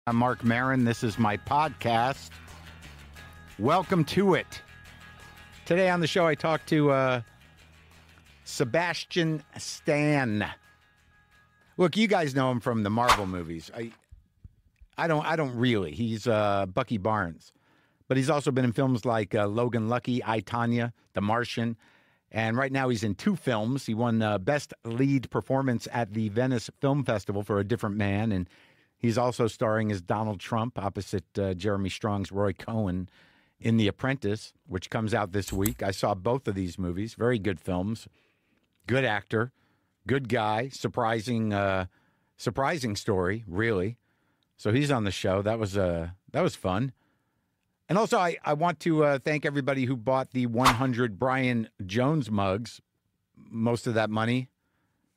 I'm Marc Maron. This is my podcast. Welcome to it. Today on the show, I talked to Sebastian Stan. Look, you guys know him from the Marvel movies. I don't really. He's Bucky Barnes. But he's also been in films like Logan Lucky, I, Tonya, The Martian. And right now he's in two films. He won Best Lead Performance at the Venice Film Festival for A Different Man. And he's also starring as Donald Trump opposite Jeremy Strong's Roy Cohen in The Apprentice, which comes out this week. I saw both of these movies. Very good films. Good actor. Good guy. Surprising story, really. So he's on the show. That was fun. And also, I want to thank everybody who bought the 100 Brian Jones mugs. Most of that money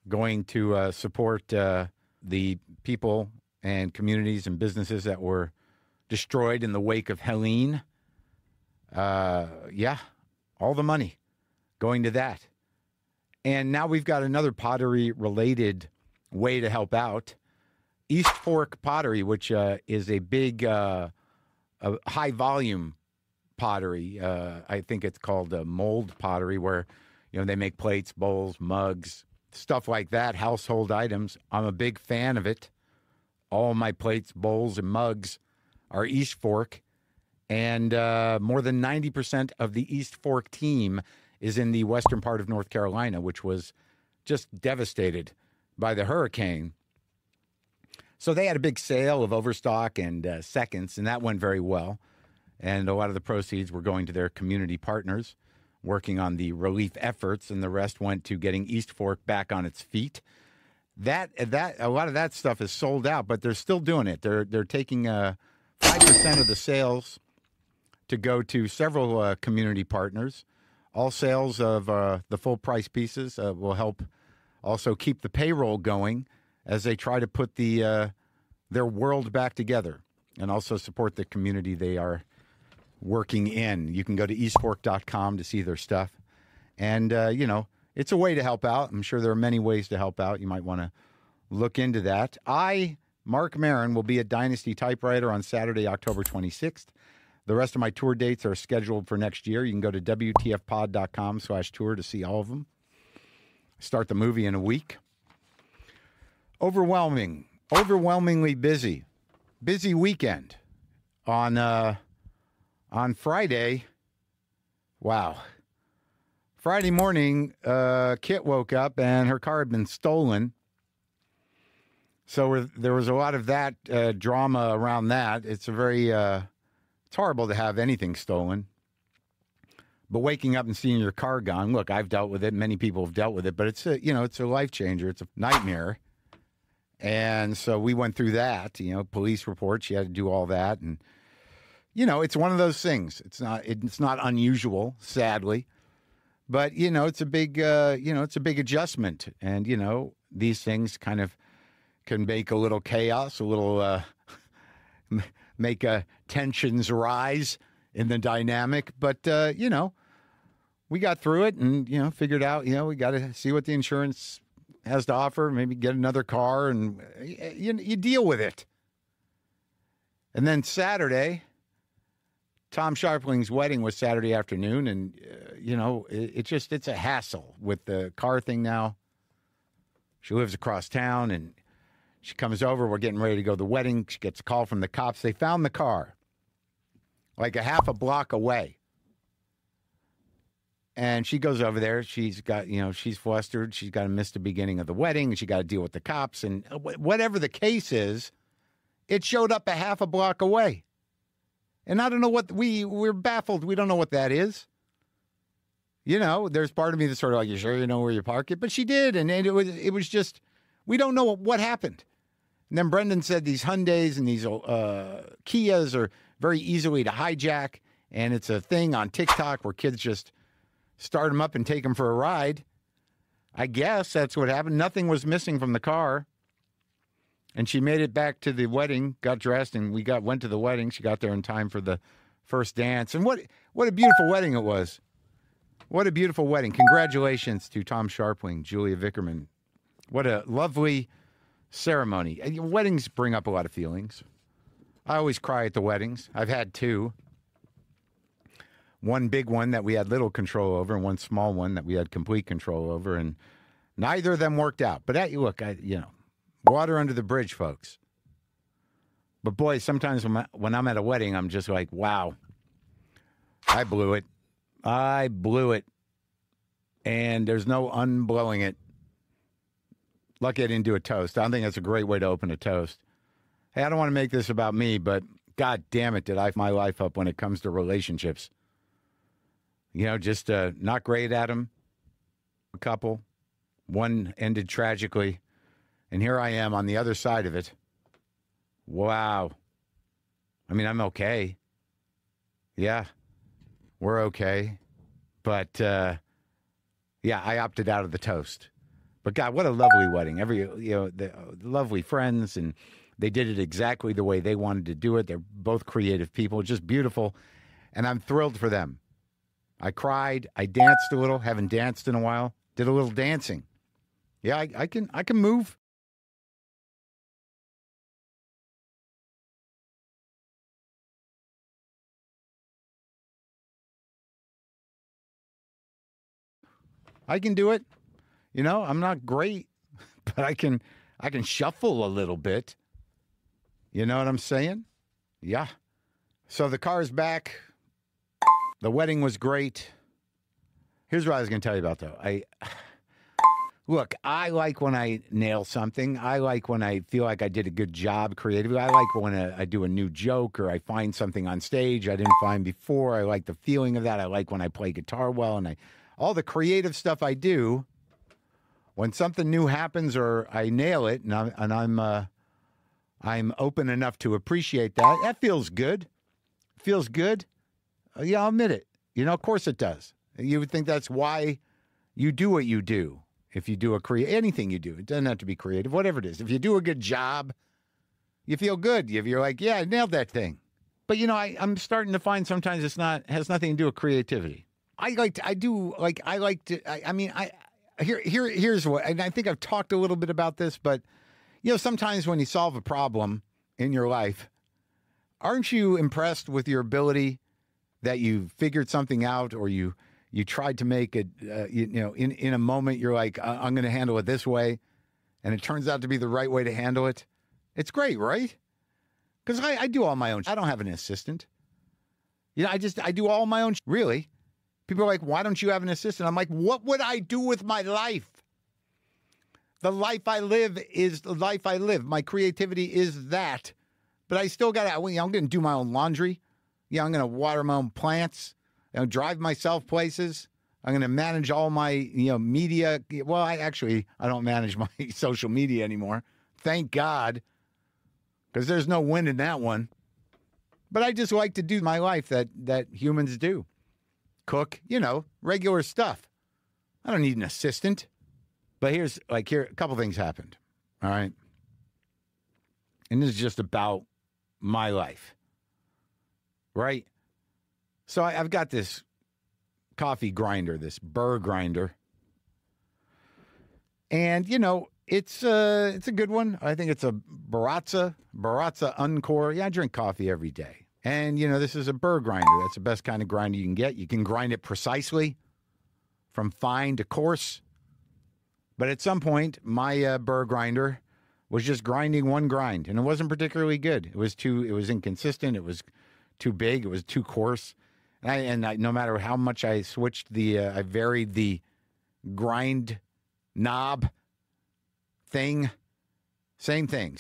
going to support the people and communities and businesses that were destroyed in the wake of Helene. All the money going to that. And now we've got another pottery-related way to help out. East Fork Pottery, which is a big, high-volume pottery. I think it's called mold pottery, where they make plates, bowls, mugs, stuff like that, household items. I'm a big fan of it. All my plates, bowls, and mugs are East Fork. And more than 90% of the East Fork team is in the western part of North Carolina, which was just devastated by the hurricane. So they had a big sale of overstock and seconds, and that went very well. And a lot of the proceeds were going to their community partners working on the relief efforts, and the rest went to getting East Fork back on its feet. That a lot of that stuff is sold out, but they're still doing it. They're taking 5% of the sales to go to several community partners. All sales of the full price pieces will help also keep the payroll going as they try to put their world back together and also support the community they are working in. You can go to eastfork.com to see their stuff. And, it's a way to help out. I'm sure there are many ways to help out. You might want to look into that. Marc Maron, will be at Dynasty Typewriter on Saturday, October 26th. The rest of my tour dates are scheduled for next year. You can go to WTFpod.com/tour to see all of them. Start the movie in a week. Overwhelmingly busy weekend. On Friday, wow. Friday morning, Kit woke up and her car had been stolen. So there was a lot of that drama around that. It's it's horrible to have anything stolen. But waking up and seeing your car gone, look, I've dealt with it. Many people have dealt with it, but it's a life changer. It's a nightmare. And so we went through that, police reports. She had to do all that. And, it's one of those things. It's not unusual, sadly. But, it's a big adjustment. And, these things kind of can make a little chaos, a little, make tensions rise in the dynamic. But, we got through it and, figured out, we got to see what the insurance has to offer, maybe get another car, and you deal with it. And then Saturday, Tom Sharpling's wedding was Saturday afternoon, and, it's a hassle with the car thing now. She lives across town, and she comes over. We're getting ready to go to the wedding. She gets a call from the cops. They found the car like a half a block away. And she goes over there. She's got, she's flustered. She's got to miss the beginning of the wedding. She got to deal with the cops. And whatever the case is, it showed up a half a block away. And I don't know what we're baffled. We don't know what that is. There's part of me that's sort of like, you sure you know where you park it? But she did. And it was just, we don't know what happened. And then Brendan said these Hyundais and these Kias are very easily to hijack. And it's a thing on TikTok where kids just start them up and take them for a ride. I guess that's what happened. Nothing was missing from the car. And she made it back to the wedding, got dressed, and went to the wedding. She got there in time for the first dance. And what a beautiful wedding it was. What a beautiful wedding. Congratulations to Tom Sharpling, Julia Vickerman. What a lovely ceremony. Weddings bring up a lot of feelings. I always cry at the weddings. I've had two. One big one that we had little control over and one small one that we had complete control over. And neither of them worked out. But look, water under the bridge, folks. But boy, sometimes when I'm at a wedding, I'm just like, wow, I blew it. I blew it. And there's no unblowing it. Lucky I didn't do a toast. I don't think that's a great way to open a toast. Hey, I don't want to make this about me, but God damn it, did I f my life up when it comes to relationships. Just not great at them. A couple. One ended tragically. And here I am on the other side of it. Wow. I mean, I'm okay. Yeah, we're okay. But, yeah, I opted out of the toast. But, God, what a lovely wedding. The lovely friends, and they did it exactly the way they wanted to do it. They're both creative people, just beautiful. And I'm thrilled for them. I cried. I danced a little. Haven't danced in a while. Did a little dancing. Yeah, I can move. I can do it. I'm not great, but I can shuffle a little bit. You know what I'm saying? Yeah. So the car's back. The wedding was great. Here's what I was going to tell you about, though. Look, I like when I nail something. I like when I feel like I did a good job creatively. I like when I do a new joke or I find something on stage I didn't find before. I like the feeling of that. I like when I play guitar well, and all the creative stuff I do. When something new happens or I nail it, and I'm open enough to appreciate that, that feels good. Feels good. Yeah, I'll admit it. Of course it does. You would think that's why you do what you do. If you do anything you do, it doesn't have to be creative, whatever it is. If you do a good job, you feel good. You're like, yeah, I nailed that thing. But I'm starting to find sometimes has nothing to do with creativity. Here's what, and I think I've talked a little bit about this, but sometimes when you solve a problem in your life, aren't you impressed with your ability that you figured something out, or you tried to make it, in a moment, you're like, I'm going to handle it this way. And it turns out to be the right way to handle it. It's great, right? Because I do all my own. I don't have an assistant. I do all my own. Really? People are like, why don't you have an assistant? I'm like, what would I do with my life? The life I live is the life I live. My creativity is that. But I still got to, I'm going to do my own laundry. I'm going to water my own plants. Drive myself places. I'm going to manage all my, media. Well, I don't manage my social media anymore. Thank God. Because there's no win in that one. But I just like to do my life that humans do. Cook, regular stuff. I don't need an assistant. But here, a couple things happened. All right. And this is just about my life. Right? So I've got this coffee grinder, this burr grinder. And, it's a good one. I think it's a Baratza Encore. Yeah, I drink coffee every day. And, this is a burr grinder. That's the best kind of grinder you can get. You can grind it precisely from fine to coarse. But at some point, my burr grinder was just grinding one grind, and it wasn't particularly good. It was inconsistent. It was too big. It was too coarse. And no matter how much I switched I varied the grind knob thing, same thing.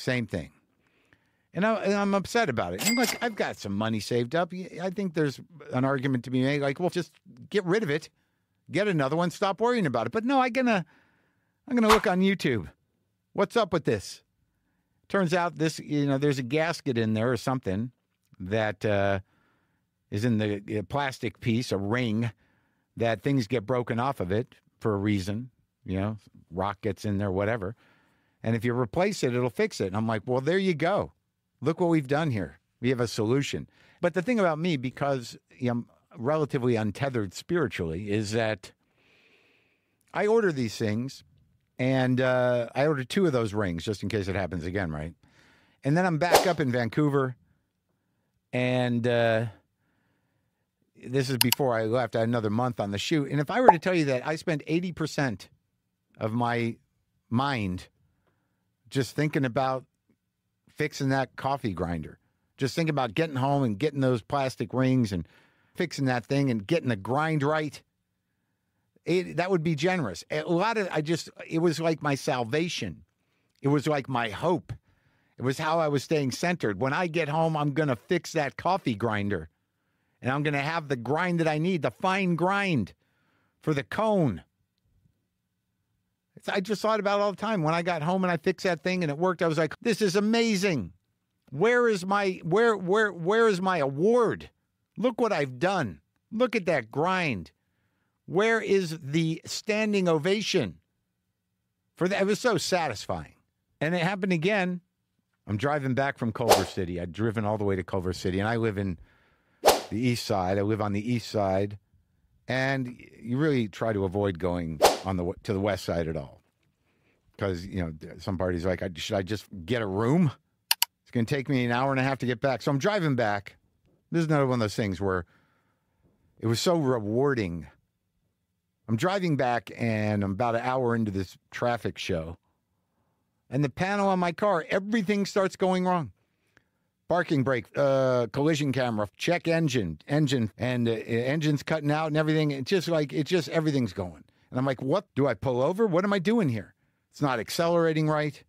And I'm upset about it. I'm like, I've got some money saved up. I think there's an argument to be made. Like, well, just get rid of it, get another one, stop worrying about it. But no, I'm gonna look on YouTube. What's up with this? Turns out there's a gasket in there or something that is in the plastic piece, a ring, that things get broken off of it for a reason. Rock gets in there, whatever. And if you replace it, it'll fix it. And I'm like, well, there you go. Look what we've done here. We have a solution. But the thing about me, because I'm relatively untethered spiritually, is that I order these things, and I ordered 2 of those rings just in case it happens again, right? And then I'm back up in Vancouver. And this is before I left. I had another month on the shoot. And if I were to tell you that I spent 80% of my mind just thinking about fixing that coffee grinder, just thinking about getting home and getting those plastic rings and fixing that thing and getting the grind right, that would be generous. It was like my salvation. It was like my hope. It was how I was staying centered. When I get home, I'm going to fix that coffee grinder. And I'm going to have the grind that I need, the fine grind for the cone. I just thought about it all the time. When I got home and I fixed that thing and it worked, I was like, this is amazing. Where is my award? Look what I've done. Look at that grind. Where is the standing ovation? For that, it was so satisfying. And it happened again. I'm driving back from Culver City. I'd driven all the way to Culver City, and I live in the east side. I live on the east side, and you really try to avoid going to the west side at all, because some parties are like, should I just get a room? It's going to take me an hour and a half to get back. So I'm driving back. This is another one of those things where it was so rewarding. I'm driving back, and I'm about an hour into this traffic show, and the panel on my car, everything starts going wrong. Parking brake, collision camera, check engine, and engine's cutting out and everything. It's just everything's going. And I'm like, what? Do I pull over? What am I doing here? It's not accelerating right.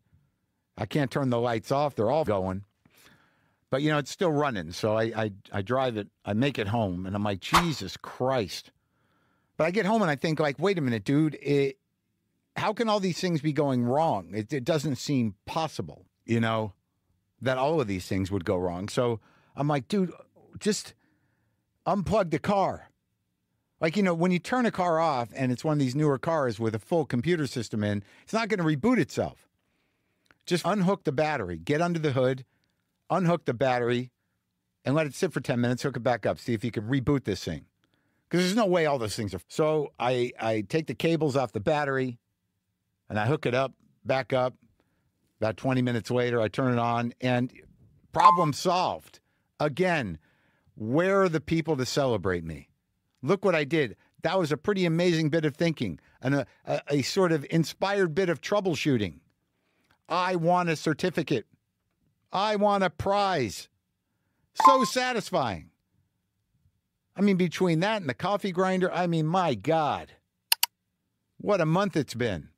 I can't turn the lights off. They're all going. But, it's still running. So I drive it. I make it home. And I'm like, Jesus Christ. But I get home and I think, like, wait a minute, dude. How can all these things be going wrong? It doesn't seem possible, that all of these things would go wrong. So I'm like, dude, just unplug the car. Like, when you turn a car off and it's one of these newer cars with a full computer system in, it's not going to reboot itself. Just unhook the battery, get under the hood, unhook the battery, and let it sit for 10 minutes, hook it back up, see if you can reboot this thing. Because there's no way all those things are. So I take the cables off the battery, and I hook it up, back up. About 20 minutes later, I turn it on, and problem solved. Again, where are the people to celebrate me? Look what I did. That was a pretty amazing bit of thinking and a sort of inspired bit of troubleshooting. I want a certificate. I want a prize. So satisfying. I mean, between that and the coffee grinder, my God, what a month it's been.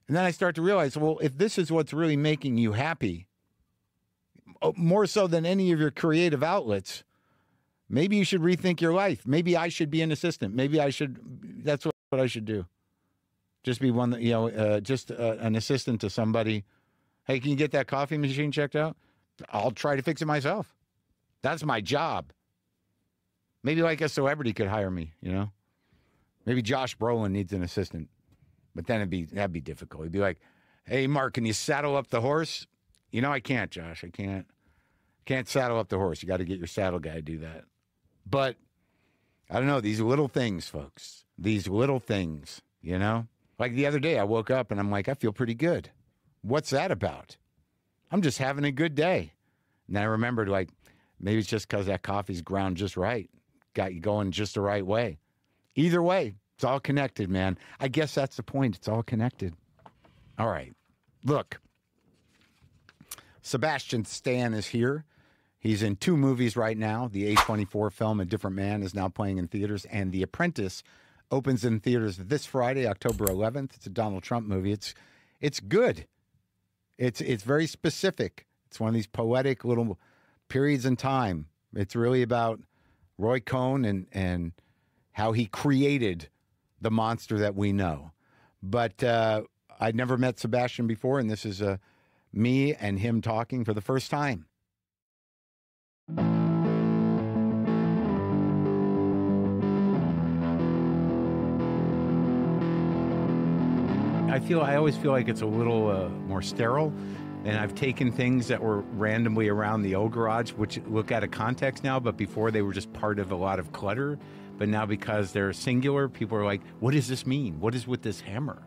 And then I start to realize, well, if this is what's really making you happy, more so than any of your creative outlets, maybe you should rethink your life. Maybe I should be an assistant. That's what I should do. Just be one, an assistant to somebody. Hey, can you get that coffee machine checked out? I'll try to fix it myself. That's my job. Maybe like a celebrity could hire me, Maybe Josh Brolin needs an assistant. But then that'd be difficult. He'd be like, hey, Mark, can you saddle up the horse? I can't, Josh. I can't saddle up the horse. You got to get your saddle guy to do that. But I don't know, these little things, folks. These little things, Like the other day, I woke up and I'm like, I feel pretty good. What's that about? I'm just having a good day. And then I remembered, like, maybe it's just because that coffee's ground just right. Got you going just the right way. Either way. It's all connected, man. I guess that's the point. It's all connected. All right. Look, Sebastian Stan is here. He's in 2 movies right now. The A24 film, A Different Man, is now playing in theaters. And The Apprentice opens in theaters this Friday, October 11th. It's a Donald Trump movie. It's good. It's very specific. It's one of these poetic little periods in time. It's really about Roy Cohn and how he created the monster that we know. But I'd never met Sebastian before, and this is me and him talking for the first time. I always feel like it's a little more sterile, and I've taken things that were randomly around the old garage, which look out of context now, but before they were just part of a lot of clutter. But now because they're singular, people are like, what does this mean? What is with this hammer?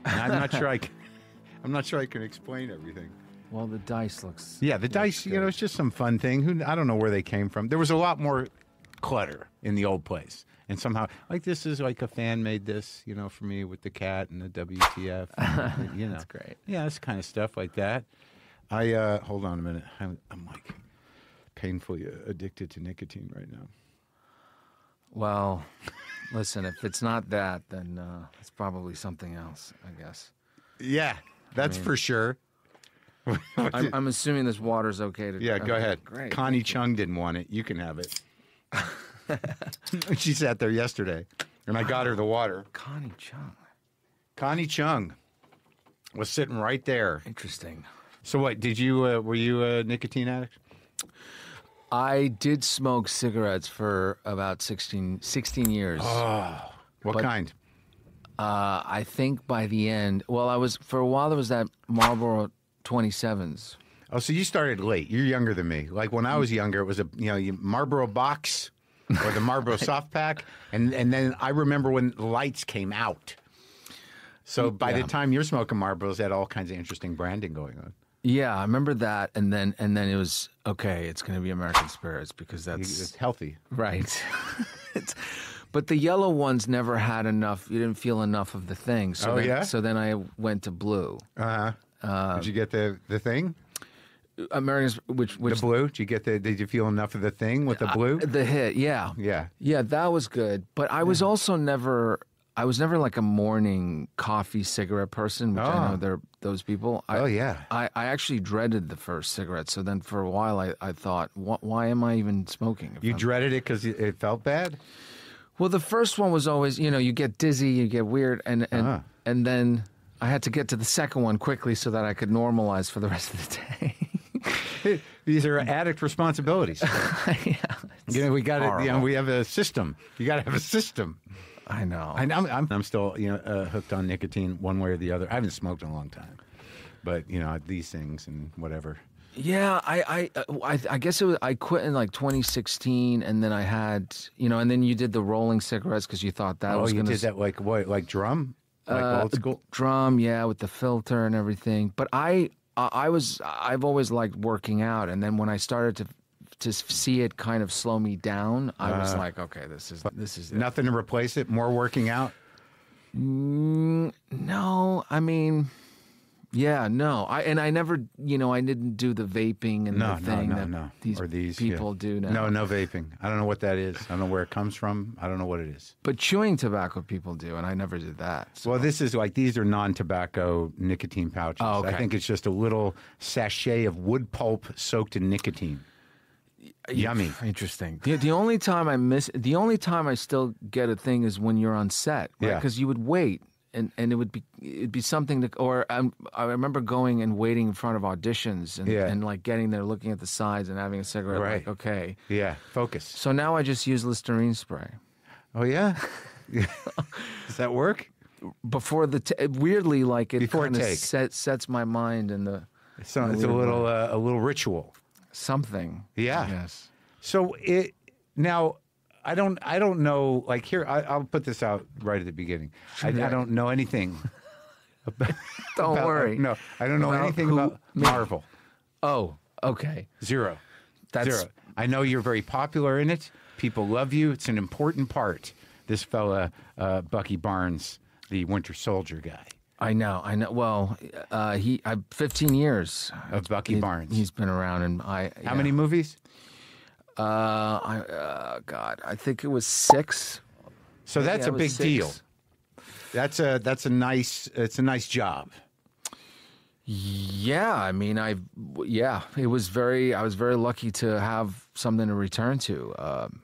And I'm not sure I can explain everything. Well, the dice looks... Yeah, the dice, good. it's just some fun thing. I don't know where they came from. There was a lot more clutter in the old place. And somehow, like, this is like a fan made this, for me with the cat and the WTF. And, That's great. Yeah, it's kind of stuff like that. Hold on a minute. I'm like painfully addicted to nicotine right now. Well, listen, if it's not that, then it's probably something else, I guess. Yeah, that's for sure. I'm assuming this water's okay to... Yeah, go ahead. Great. Connie Chung didn't want it. You can have it. She sat there yesterday, and I got her the water. Connie Chung. Connie Chung was sitting right there. Interesting. So what, were you a nicotine addict? I did smoke cigarettes for about 16 years. Oh, what kind? I think by the end, for a while there was that Marlboro 27s. Oh, so you started late. You're younger than me. Like when I was younger, it was a Marlboro box or the Marlboro soft pack, and then I remember when the lights came out. So by the time you're smoking Marlboros, they had all kinds of interesting branding going on. Yeah, I remember that, and then it was okay. It's going to be American Spirits because It's healthy, right? But the yellow ones never had enough. You didn't feel enough of the thing. So So then I went to blue. Did you get the thing? Americans, which the blue? Did you feel enough of the thing with the blue? The hit, yeah, that was good. But I was also never. I was never like a morning coffee cigarette person, which I know they're those people. I actually dreaded the first cigarette. So then for a while I thought, why am I even smoking? You dreaded it because it felt bad? Well, the first one was always, you get dizzy, you get weird. And then I had to get to the second one quickly so that I could normalize for the rest of the day. These are addict responsibilities. We got it. We have a system. You got to have a system. I know. I'm still hooked on nicotine one way or the other. I haven't smoked in a long time, but these things and whatever. Yeah, I guess I quit in like 2016, and then I had and then you did the rolling cigarettes because you thought that was going to. Oh, you did that like what? Like drum? Like old school drum? Yeah, with the filter and everything. But I've always liked working out, and then when I started to see it kind of slow me down, I was like, okay, this is it. Nothing to replace it. More working out. No, I mean, yeah, no. I never, I didn't do the vaping and the thing that these people do now. No vaping. I don't know what that is. I don't know where it comes from. I don't know what it is. But chewing tobacco people do, and I never did that. So. Well, these are non-tobacco nicotine pouches. Oh, okay. I think it's just a little sachet of wood pulp soaked in nicotine. Yummy. Interesting. The only time I still get a thing is when you're on set, right? Yeah. Because you would wait, and it'd be something I remember going and waiting in front of auditions and like getting there, looking at the sides and having a cigarette. Right. Like, okay. Yeah. Focus. So now I just use Listerine spray. Oh yeah. Does that work? Before weirdly, like it before kind of sets my mind in the. It's a little ritual. Something. Yeah. Yes. So now I don't know. Like here, I'll put this out right at the beginning. I don't know anything. Don't worry. No, I don't know anything about Marvel. Oh, okay. Zero. I know you're very popular in it. People love you. It's an important part. This fella, Bucky Barnes, the Winter Soldier guy. I know. Well, 15 years of Bucky Barnes. He's been around, and How many movies? God, I think it was 6. So that's a big deal. It's a nice job. Yeah, I mean, I was very lucky to have something to return to.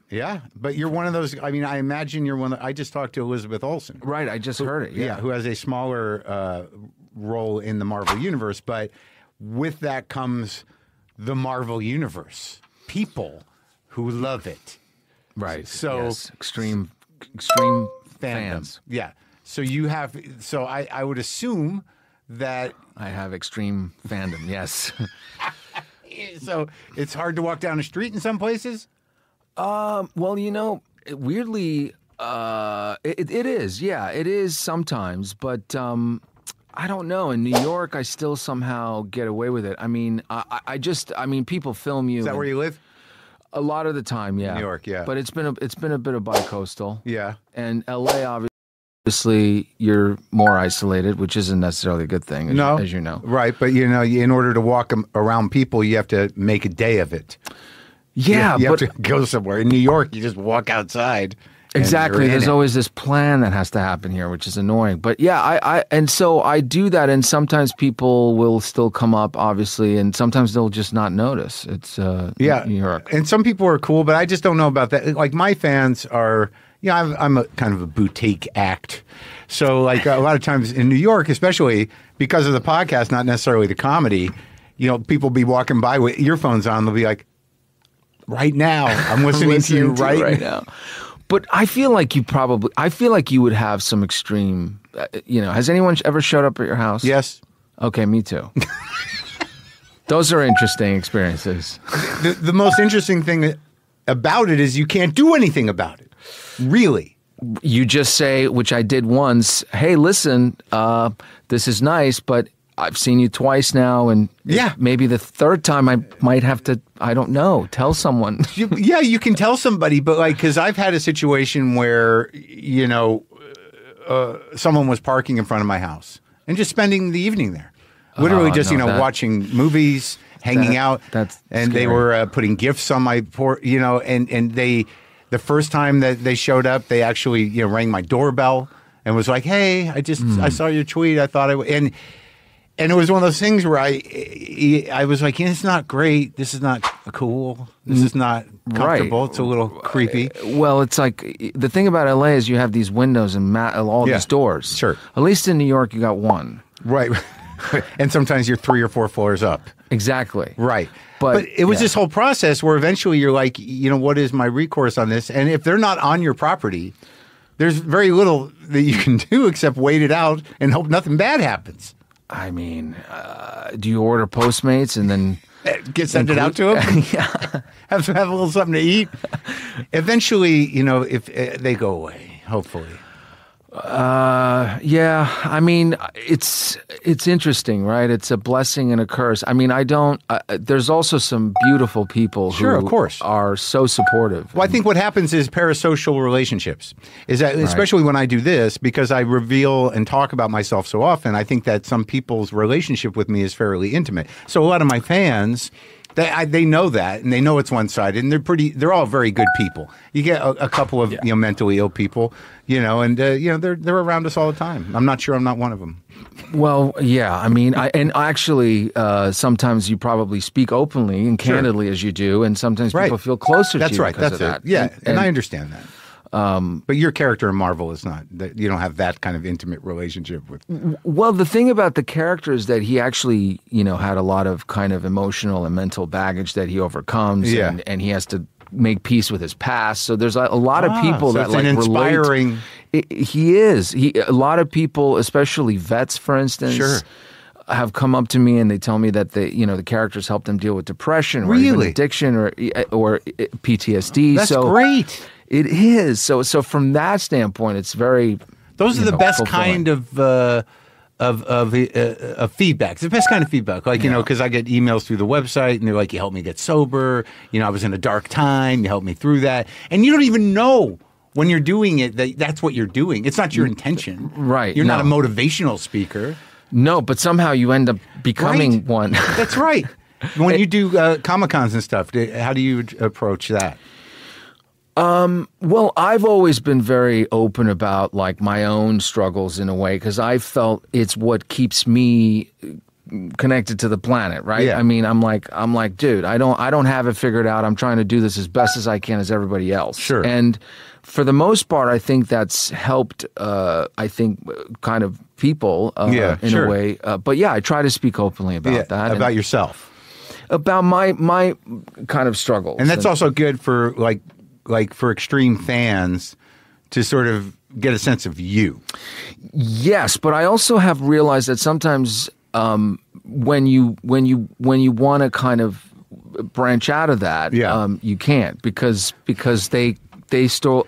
Yeah, but you're one of those. I mean, I imagine you're one. I just talked to Elizabeth Olsen. Right, I just heard it. Yeah, who has a smaller role in the Marvel universe, but with that comes the Marvel universe. People who love it. Right. So yes. extreme fans. Yeah. So you have. So I would assume that I have extreme fandom. Yes. So it's hard to walk down the street in some places? Well, weirdly, it is. Yeah, it is sometimes. But I don't know. In New York, I still somehow get away with it. I mean, people film you. Is that where you live? A lot of the time, yeah. New York, yeah. But it's been a bit of bi-coastal. Yeah. And LA, obviously, you're more isolated, which isn't necessarily a good thing, as you know. Right, but in order to walk around people, you have to make a day of it. Yeah, you have to go somewhere. In New York, you just walk outside. Exactly. There's always this plan that has to happen here, which is annoying. But yeah, and so I do that, and sometimes people will still come up, obviously, and sometimes they'll just not notice. It's New York. And some people are cool, but I just don't know about that. Like my fans are, I'm a kind of a boutique act. So like a lot of times in New York, especially because of the podcast, not necessarily the comedy, people be walking by with earphones on. They'll be like, right now, I'm listening to you right now. But I feel like you would have some extreme, has anyone ever showed up at your house? Yes. Okay, me too. Those are interesting experiences. The most interesting thing about it is you can't do anything about it. Really. You just say, which I did once, hey, listen, this is nice, but I've seen you twice now, and maybe the third time I might have to, I don't know, tell someone. You can tell somebody, but because I've had a situation where, someone was parking in front of my house and just spending the evening there. Literally watching movies, hanging out. That's and scary. They were putting gifts on my porch, and they, the first time that they showed up, they actually, rang my doorbell and was like, hey, I saw your tweet. I thought And it was one of those things where I was like, it's not great. This is not cool. This is not comfortable. Right. It's a little creepy. Well, it's like the thing about LA is you have these windows and all these doors. Sure. At least in New York, you got one. Right. And sometimes you're 3 or 4 floors up. Exactly. Right. But it was this whole process where eventually you're like, what is my recourse on this? And if they're not on your property, there's very little that you can do except wait it out and hope nothing bad happens. I mean, do you order Postmates and then send it out to them? Yeah. have a little something to eat. Eventually, if they go away, hopefully. Yeah. I mean, it's interesting, right? It's a blessing and a curse. I mean, there's also some beautiful people who of course. Are so supportive. Well, I think what happens is parasocial relationships. Is that especially when I do this, because I reveal and talk about myself so often, I think that some people's relationship with me is fairly intimate. So a lot of my fans, they know that, and they know it's one-sided, and they're all very good people. You get a couple of mentally ill people, and they're around us all the time. I'm not sure I'm not one of them. Well, yeah, I mean, actually, sometimes you probably speak openly and candidly as you do, and sometimes people feel closer to you because of that. Yeah, and I understand that. But your character in Marvel is not, you don't have that kind of intimate relationship with. Well, the thing about the character is that he actually, had a lot of kind of emotional and mental baggage that he overcomes, and he has to make peace with his past. So there's a lot of people that like inspiring. He is. A lot of people, especially vets, for instance, have come up to me and they tell me that the characters help them deal with depression or even addiction or PTSD. That's great. It is. So from that standpoint, it's very. Those are the best kind of feedback. It's the best kind of feedback. Like, because I get emails through the website and they're like, you helped me get sober. I was in a dark time. You helped me through that. And you don't even know when you're doing it that's what you're doing. It's not your intention. Right. You're not a motivational speaker. No, but somehow you end up becoming one. That's right. When you do Comic-Cons and stuff, how do you approach that? Well, I've always been very open about like my own struggles in a way because I felt it's what keeps me connected to the planet, right? Yeah. I mean, I'm like, dude, I don't have it figured out. I'm trying to do this as best as I can as everybody else. Sure. And for the most part, I think that's helped. I think kind of people in a way. But yeah, I try to speak openly about that. About yourself. About my kind of struggles. And that's also good for like for extreme fans to sort of get a sense of you. Yes, but I also have realized that sometimes when you want to kind of branch out of that, you can't because they still,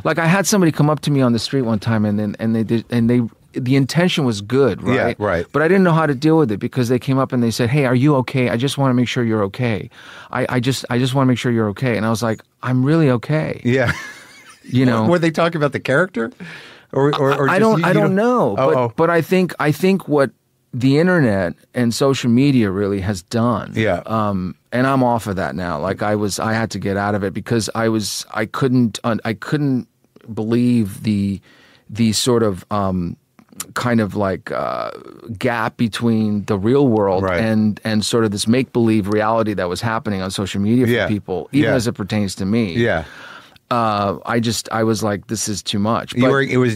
like I had somebody come up to me on the street one time and they the intention was good, right? Yeah, right. But I didn't know how to deal with it because they came up and they said, "Hey, are you okay? I just want to make sure you're okay. I just want to make sure you're okay." And I was like, "I'm really okay." Yeah. You know, were they talking about the character, or I don't know. But I think what the internet and social media really has done. Yeah. And I'm off of that now. Like I had to get out of it because I couldn't believe the sort of kind of like gap between the real world and sort of this make believe reality that was happening on social media for people, even as it pertains to me. Yeah. I was like, this is too much. But it was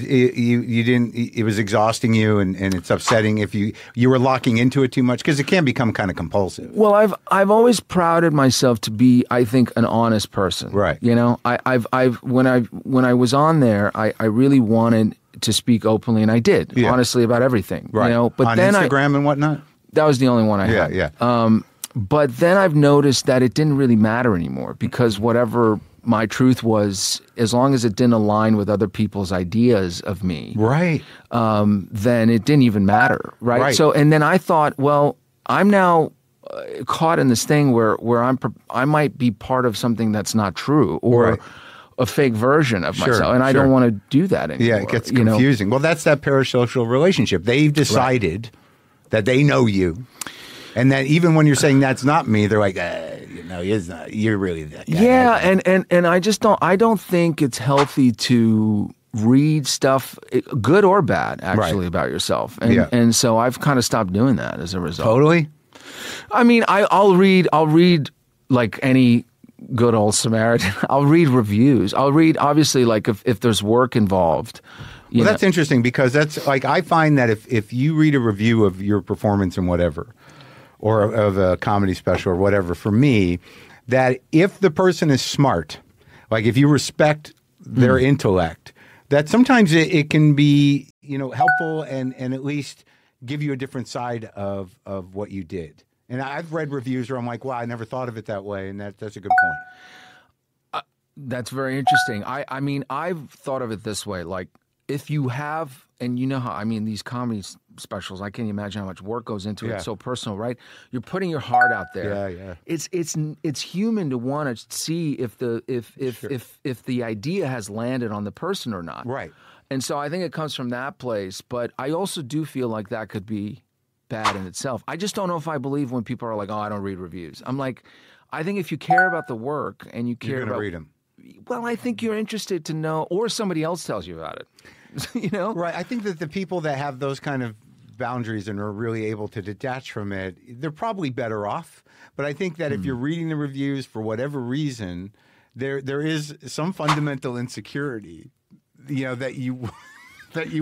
exhausting you, and it's upsetting if you were locking into it too much, because it can become kind of compulsive. Well, I've always prided myself to be, I think, an honest person. Right. You know, when I was on there, I really wanted to speak openly, and I did, honestly, about everything. Right. You know, but on then Instagram and whatnot. That was the only one I had. Yeah. But then I've noticed that it didn't really matter anymore, because whatever my truth was, as long as it didn't align with other people's ideas of me, right, then it didn't even matter, right? So, and then I thought, well, I'm now caught in this thing where I might be part of something that's not true, or a fake version of myself, and I don't want to do that anymore. Yeah, it gets confusing. Well, that's that parasocial relationship. They've decided that they know you, and that even when you're saying that's not me, they're like, no, he's not. You're really that guy. Yeah, and I just don't think it's healthy to read stuff, good or bad, actually, about yourself. And so I've kind of stopped doing that as a result. Totally. I mean, I'll read like any good old Samaritan. I'll read reviews. I'll read, obviously, like if there's work involved. Well, that's interesting, because that's like, I find that if you read a review of your performance in whatever, or of a comedy special or whatever, for me, that if the person is smart, like if you respect their intellect, that sometimes it can be, helpful and at least give you a different side of what you did. And I've read reviews where I'm like, wow, I never thought of it that way, and that's a good point. That's very interesting. I mean, I've thought of it this way, like, if you have, and you know how, I mean, these comedy specials, I can't imagine how much work goes into it. It's so personal, right? You're putting your heart out there. Yeah. It's human to want to see if the idea has landed on the person or not. Right. And so I think it comes from that place. But I also do feel like that could be bad in itself. I just don't know if I believe when people are like, "Oh, I don't read reviews." I'm like, I think if you care about the work and you care about, read them. Well, I think you're interested to know, or somebody else tells you about it. Right. I think that the people that have those kind of boundaries and are really able to detach from it, they're probably better off. But I think that if you're reading the reviews for whatever reason, there is some fundamental insecurity, that you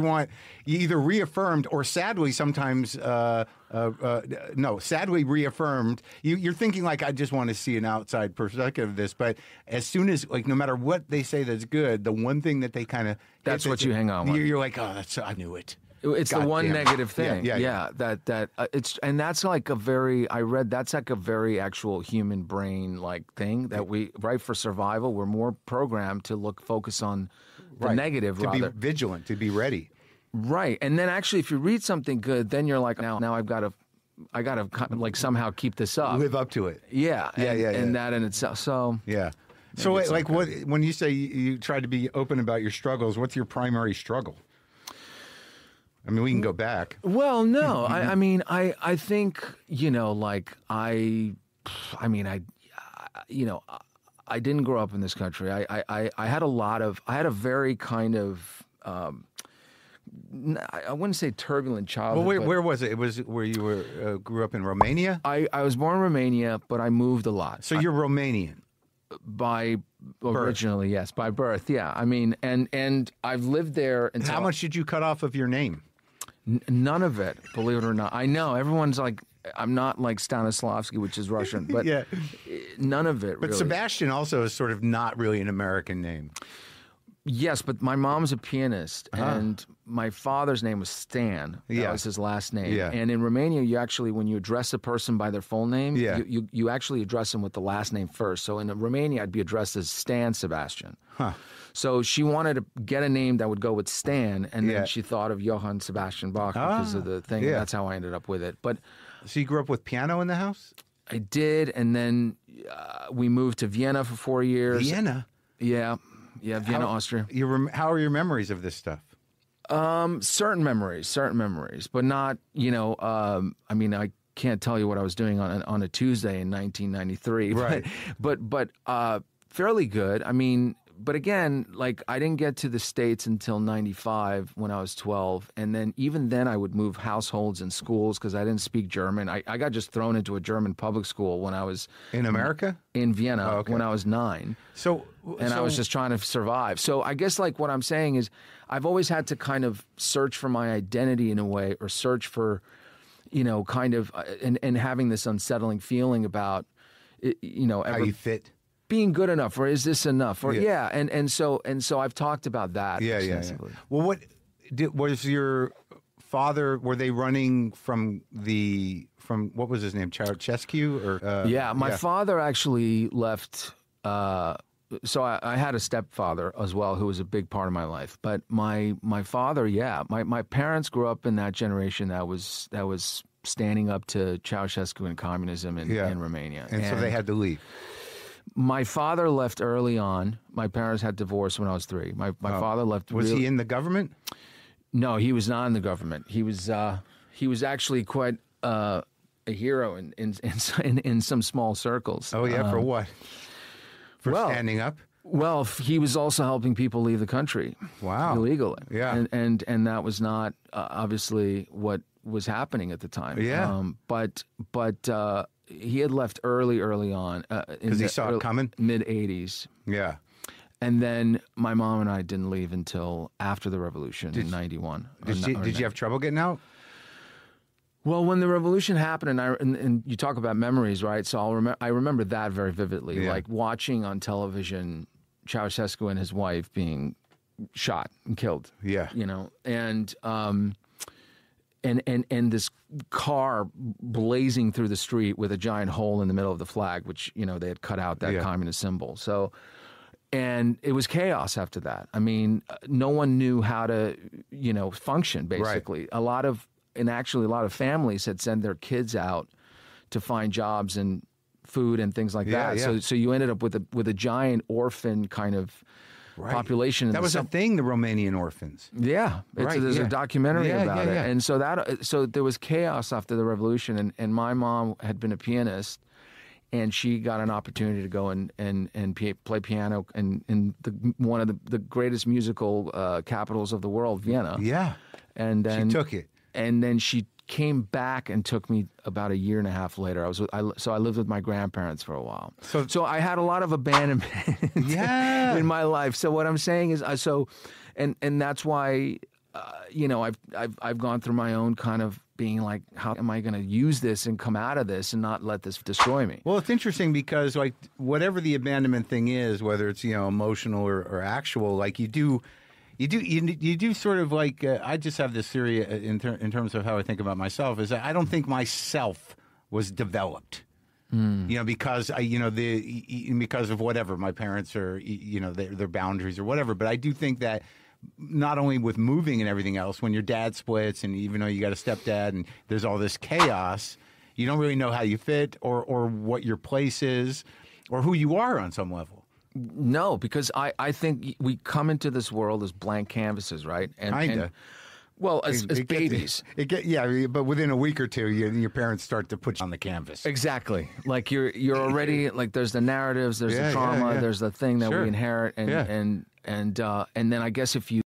want either reaffirmed or sadly sometimes sadly reaffirmed. You're thinking like, I just want to see an outside perspective of this, but as soon as, like, no matter what they say that's good, the one thing that they kind of, that's what you hang on with. You're like, oh, I knew it. It's God the one negative thing. Yeah. And that's like I read that's like a very actual human brain like thing that we, right, for survival, we're more programmed to focus on the negative, to be vigilant, to be ready. Right. And then actually, if you read something good, then you're like, now I got to like somehow keep this up. Live up to it. Yeah. And that in itself. So. Yeah. So like when you say you try to be open about your struggles, what's your primary struggle? I mean, we can go back. Well, no. I mean, I think, I didn't grow up in this country. I had a very kind of, I wouldn't say turbulent childhood. Well, where was it? It was where you grew up in Romania? I was born in Romania, but I moved a lot. So you're Romanian? Originally, yes, by birth, yeah. I mean, and I've lived there until... How much did you cut off of your name? None of it, believe it or not. I know, everyone's like, I'm not like Stanislavski, which is Russian, but none of it, But really. Sebastian also is sort of not really an American name. Yes, but my mom's a pianist, and my father's name was Stan. That was his last name. Yeah. And in Romania, you actually, when you address a person by their full name, you actually address them with the last name first. So in Romania, I'd be addressed as Stan Sebastian. Huh. So she wanted to get a name that would go with Stan, and then she thought of Johann Sebastian Bach because of the thing. And that's how I ended up with it. But so you grew up with piano in the house? I did, and then we moved to Vienna for 4 years. Vienna? Yeah. Yeah, Vienna, Austria. How are your memories of this stuff? Certain memories, but not, I mean, I can't tell you what I was doing on a Tuesday in 1993. Right. But fairly good. I mean, but again, like I didn't get to the States until 95 when I was 12. And then even then I would move households and schools because I didn't speak German. I got just thrown into a German public school when I was... In America? In Vienna when I was 9. I was just trying to survive. So I guess like what I'm saying is I've always had to kind of search for my identity in a way, or search for, kind of, and having this unsettling feeling about, how you fit. Being good enough, or is this enough? Or and so I've talked about that extensively. Well, was your father? Were they running from what was his name, Ceausescu? Or my father actually left. So I had a stepfather as well, who was a big part of my life. But my father, my parents grew up in that generation that was standing up to Ceausescu and communism in Romania, and so they had to leave. My father left early on. My parents had divorced when I was 3. My father left. Was he in the government? No, he was not in the government. He was actually quite a hero in some small circles. Oh yeah, for what? For standing up? Well, he was also helping people leave the country. Wow. Illegally. Yeah. And that was not obviously what was happening at the time. Yeah. But he had left early on. Because he saw it coming? Mid-'80s. Yeah. And then my mom and I didn't leave until after the revolution in 91. Did you have trouble getting out? Well, when the revolution happened, and you talk about memories, right? So I remember that very vividly, like watching on television Ceausescu and his wife being shot and killed. Yeah, and this car blazing through the street with a giant hole in the middle of the flag, which they had cut out that communist symbol. So, and it was chaos after that. I mean, no one knew how to function. Basically, right. Actually, a lot of families had sent their kids out to find jobs and food and things like that. Yeah. So you ended up with a giant orphan kind of population. That was a thing, the Romanian orphans. Yeah, there's a documentary about it. And so there was chaos after the revolution. And my mom had been a pianist, and she got an opportunity to go and play piano in one of the greatest musical capitals of the world, Vienna. Yeah, and then she took it. And then she came back and took me about a year and a half later. So I lived with my grandparents for a while. So I had a lot of abandonment in my life. So what I'm saying is, and that's why, I've gone through my own kind of being like, how am I going to use this and come out of this and not let this destroy me? Well, it's interesting because like whatever the abandonment thing is, whether it's emotional or actual, like you do sort of like, I just have this theory in terms of how I think about myself, is that I don't think myself was developed, because because of whatever my parents are, their boundaries or whatever. But I do think that not only with moving and everything else, when your dad splits and even though you got a stepdad and there's all this chaos, you don't really know how you fit or what your place is or who you are on some level. No, because I think we come into this world as blank canvases, right? Kinda. Well, as babies. But within a week or two, your parents start to put you on the canvas. Exactly. Like you're already like there's the narratives, there's the trauma, there's the thing that we inherit, and then I guess if you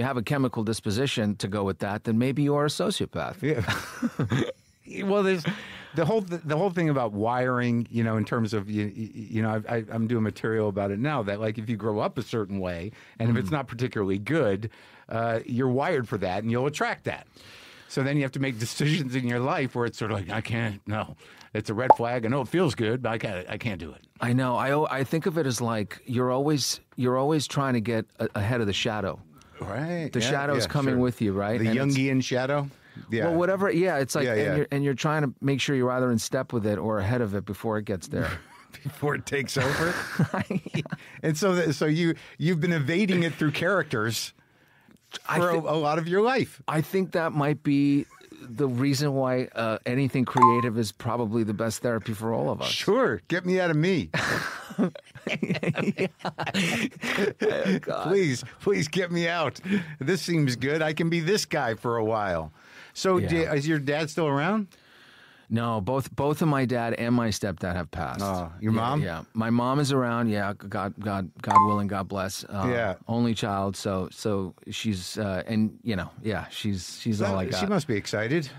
have a chemical disposition to go with that, then maybe you are a sociopath. Yeah. Well, there's the whole thing about wiring, in terms of I'm doing material about it now that like if you grow up a certain way and if it's not particularly good, you're wired for that and you'll attract that. So then you have to make decisions in your life where it's sort of like, I can't, no. It's a red flag. I know it feels good, but I can't do it. I know. I think of it as like you're always trying to get ahead of the shadow. Right. The shadow's coming with you, right? The Jungian shadow? Yeah. Well, whatever. Yeah, it's like, and you're trying to make sure you're either in step with it or ahead of it before it gets there. Before it takes over. And so you've been evading it through characters for a lot of your life. I think that might be the reason why anything creative is probably the best therapy for all of us. Sure. Get me out of me. Oh, God. Please get me out. This seems good. I can be this guy for a while. So is your dad still around? No, both of my dad and my stepdad have passed. Oh, your mom? Yeah, my mom is around. Yeah, God willing, God bless. Only child. So she's and she's all I got. She must be excited.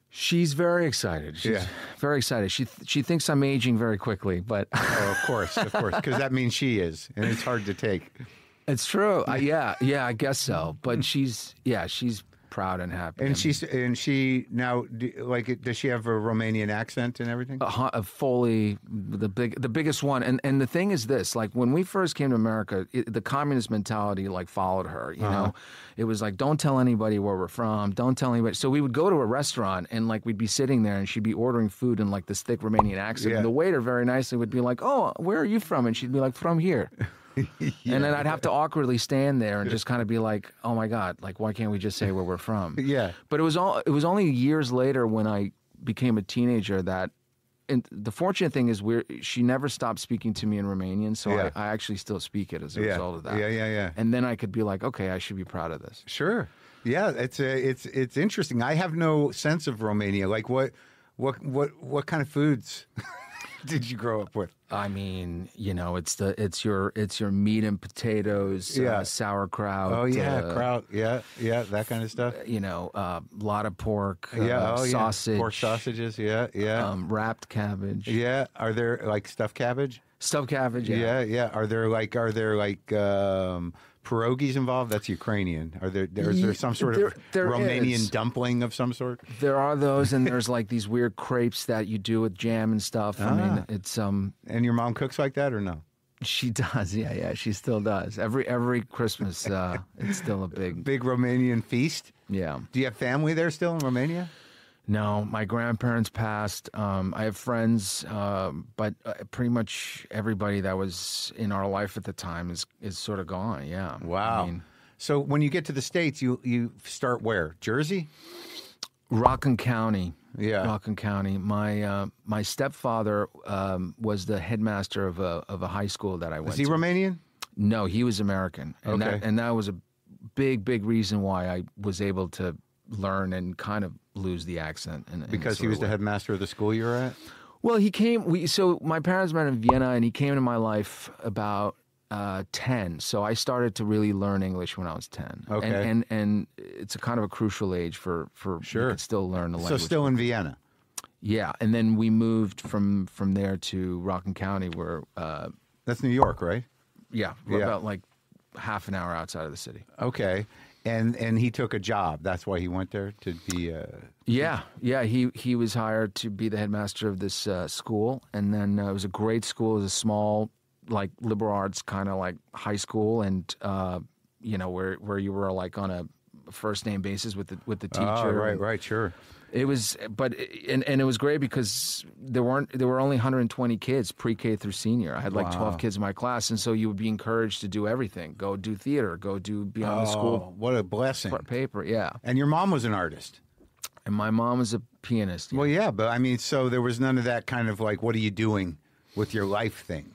She's very excited. She's very excited. She thinks I'm aging very quickly, but of course, because that means she is, and it's hard to take. It's true. I guess so. But she's proud and happy. And she now, like, does she have a Romanian accent and everything? Fully the biggest one. And the thing is this: like when we first came to America, the communist mentality like followed her. You know, it was like, don't tell anybody where we're from. Don't tell anybody. So we would go to a restaurant and like we'd be sitting there and she'd be ordering food in like this thick Romanian accent. Yeah. And the waiter very nicely would be like, "Oh, where are you from?" And she'd be like, "From here." And then I'd have to awkwardly stand there and just kind of be like, "Oh my God, like why can't we just say where we're from?" Yeah. But it was only years later when I became a teenager that, and the fortunate thing is she never stopped speaking to me in Romanian, so I actually still speak it as a result of that. Yeah. And then I could be like, okay, I should be proud of this. Sure. Yeah, it's interesting. I have no sense of Romania. Like what kind of foods did you grow up with? I mean, it's your meat and potatoes, sauerkraut. Oh yeah, kraut. Yeah, that kind of stuff. A lot of pork. Sausage. Pork sausages. Yeah. Wrapped cabbage. Yeah. Are there like stuffed cabbage? Stuffed cabbage. Yeah. Yeah. Are there like pierogies involved? That's Ukrainian. Is there some sort of Romanian dumpling of some sort? There are those, and there's like these weird crepes that you do with jam and stuff. I mean, it's And your mom cooks like that or no? She does. Yeah. She still does. Every Christmas, it's still a big Romanian feast. Yeah. Do you have family there still in Romania? No, my grandparents passed. I have friends, but pretty much everybody that was in our life at the time is sort of gone. Yeah. Wow. I mean, so when you get to the States, you start where? Jersey? Rockland County. Yeah. Rockland County. My stepfather was the headmaster of a high school that I went to. Was he Romanian? No, he was American. And okay. That was a big reason why I was able to learn and kind of lose the accent. Because he was the headmaster of the school you were at? Well, he came. So my parents met in Vienna, and he came into my life about 10. So I started to really learn English when I was 10. Okay. And it's a kind of a crucial age for sure. You could still learn the language. So still in Vienna. Yeah, and then we moved from there to Rockland County, where that's New York, right? Yeah, we're about like half an hour outside of the city. Okay. And he took a job. That's why he went there to be. Yeah. He was hired to be the headmaster of this school, and then it was a great school. It was a small, like liberal arts kind of like high school, and where you were like on a first name basis with the teacher. Oh, right, sure. It was, and it was great because there were only 120 kids pre-K through senior. I had like 12 kids in my class, and so you would be encouraged to do everything. Go do theater. Go be on the school. What a blessing! Paper, yeah. And your mom was an artist. And my mom was a pianist. Yeah. Well, yeah, but I mean, so there was none of that kind of like, what are you doing with your life thing?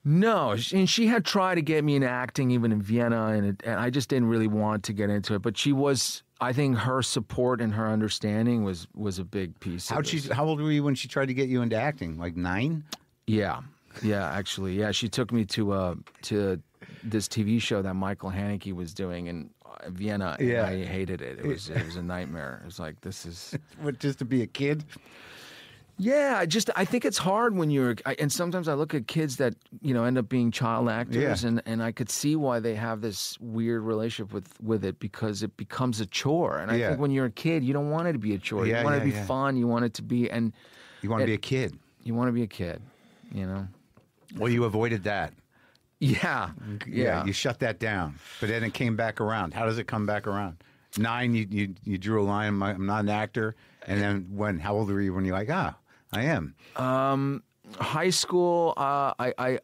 No, and she had tried to get me into acting even in Vienna, and I just didn't really want to get into it. But she was, I think her support and her understanding was a big piece. How old were you when she tried to get you into acting? Like 9? Yeah, actually, yeah. She took me to this TV show that Michael Haneke was doing in Vienna, and I hated it. It was a nightmare. It was like, this is what, just to be a kid. Yeah, I think it's hard when and sometimes I look at kids that, end up being child actors, and I could see why they have this weird relationship with it, because it becomes a chore. And I think when you're a kid, you don't want it to be a chore. You want it to be fun. You want it to be, and you want to be a kid. You want to be a kid, Well, you avoided that. Yeah. You shut that down, but then it came back around. How does it come back around? 9, you drew a line. I'm not an actor. And then how old were you when you're like, I am? High school, I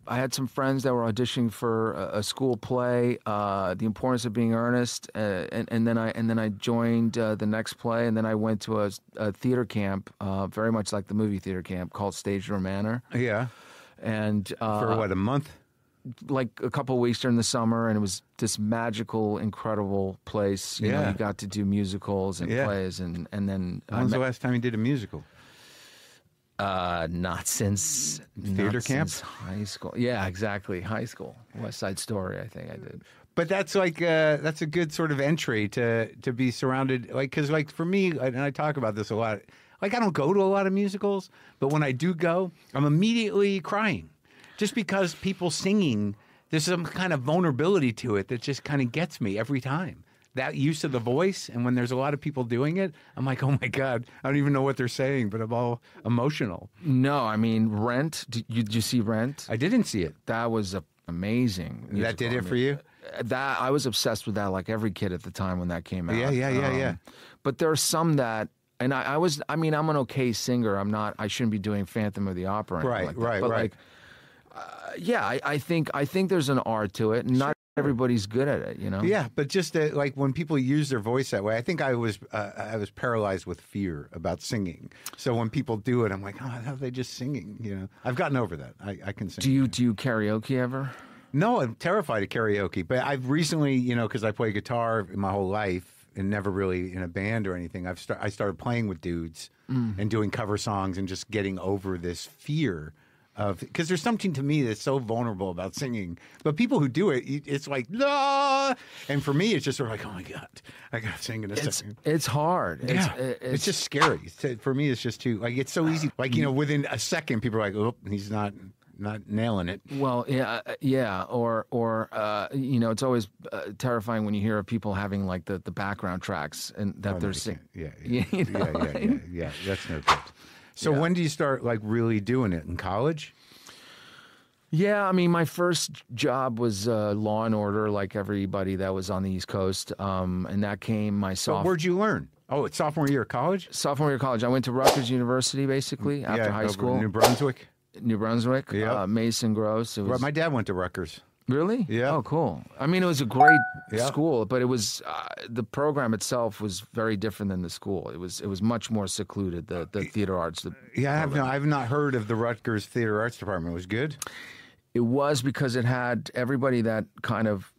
had some friends that were auditioning for a school play, The Importance of Being Earnest, and then I joined the next play, and then I went to a theater camp, very much like the movie theater camp, called Stage Door Manor. Yeah. And for what, a month? Like a couple of weeks during the summer, and it was this magical, incredible place. You know, you got to do musicals and plays, and then. When was the last time you did a musical? Not since camp, high school. Yeah, exactly, high school. West Side Story, I think I did. But that's like that's a good sort of entry to be surrounded, like, because like for me, and I talk about this a lot. Like, I don't go to a lot of musicals, but when I do go, I'm immediately crying. Just because people singing, there's some kind of vulnerability to it that just kind of gets me every time. That use of the voice, and when there's a lot of people doing it, I'm like, oh my God, I don't even know what they're saying, but I'm all emotional. No, I mean, Rent, did you see Rent? I didn't see it. That was amazing. That did it for you? I was obsessed with that, like every kid at the time when that came out. Yeah. But there are some that... And I'm an okay singer. I shouldn't be doing Phantom of the Opera. Right. Like, I think there's an art to it. And not everybody's good at it, Yeah, but just like when people use their voice that way, I think I was paralyzed with fear about singing. So when people do it, I'm like, how are they just singing? I've gotten over that. I can sing. Do you karaoke ever? No, I'm terrified of karaoke. But I've recently, because I play guitar my whole life, and never really in a band or anything, I started playing with dudes and doing cover songs and just getting over this fear of, because there's something to me that's so vulnerable about singing. But people who do it, it's like, no. And for me, it's just sort of like, oh my God, I got to sing in a second. It's hard. Yeah. It's just scary. For me, it's just too, like, it's so easy. Like, within a second, people are like, oh, he's not nailing it. Well, yeah, or it's always terrifying when you hear of people having like the background tracks and that they're singing. Yeah. That's no good. So when do you start like really doing it? In college? Yeah, I mean, my first job was Law and Order, like everybody that was on the East Coast, and that came my sophomore. So where'd you learn? Oh, it's sophomore year of college? Sophomore year of college. I went to Rutgers University, basically, after high school. New Brunswick? Mason Gross. My dad went to Rutgers. Really? Yeah. Oh, cool. I mean, it was a great school, but it was the program itself was very different than the school. It was much more secluded. The theater arts. I've not heard of the Rutgers Theater Arts Department. It was good. It was because it had everybody that kind of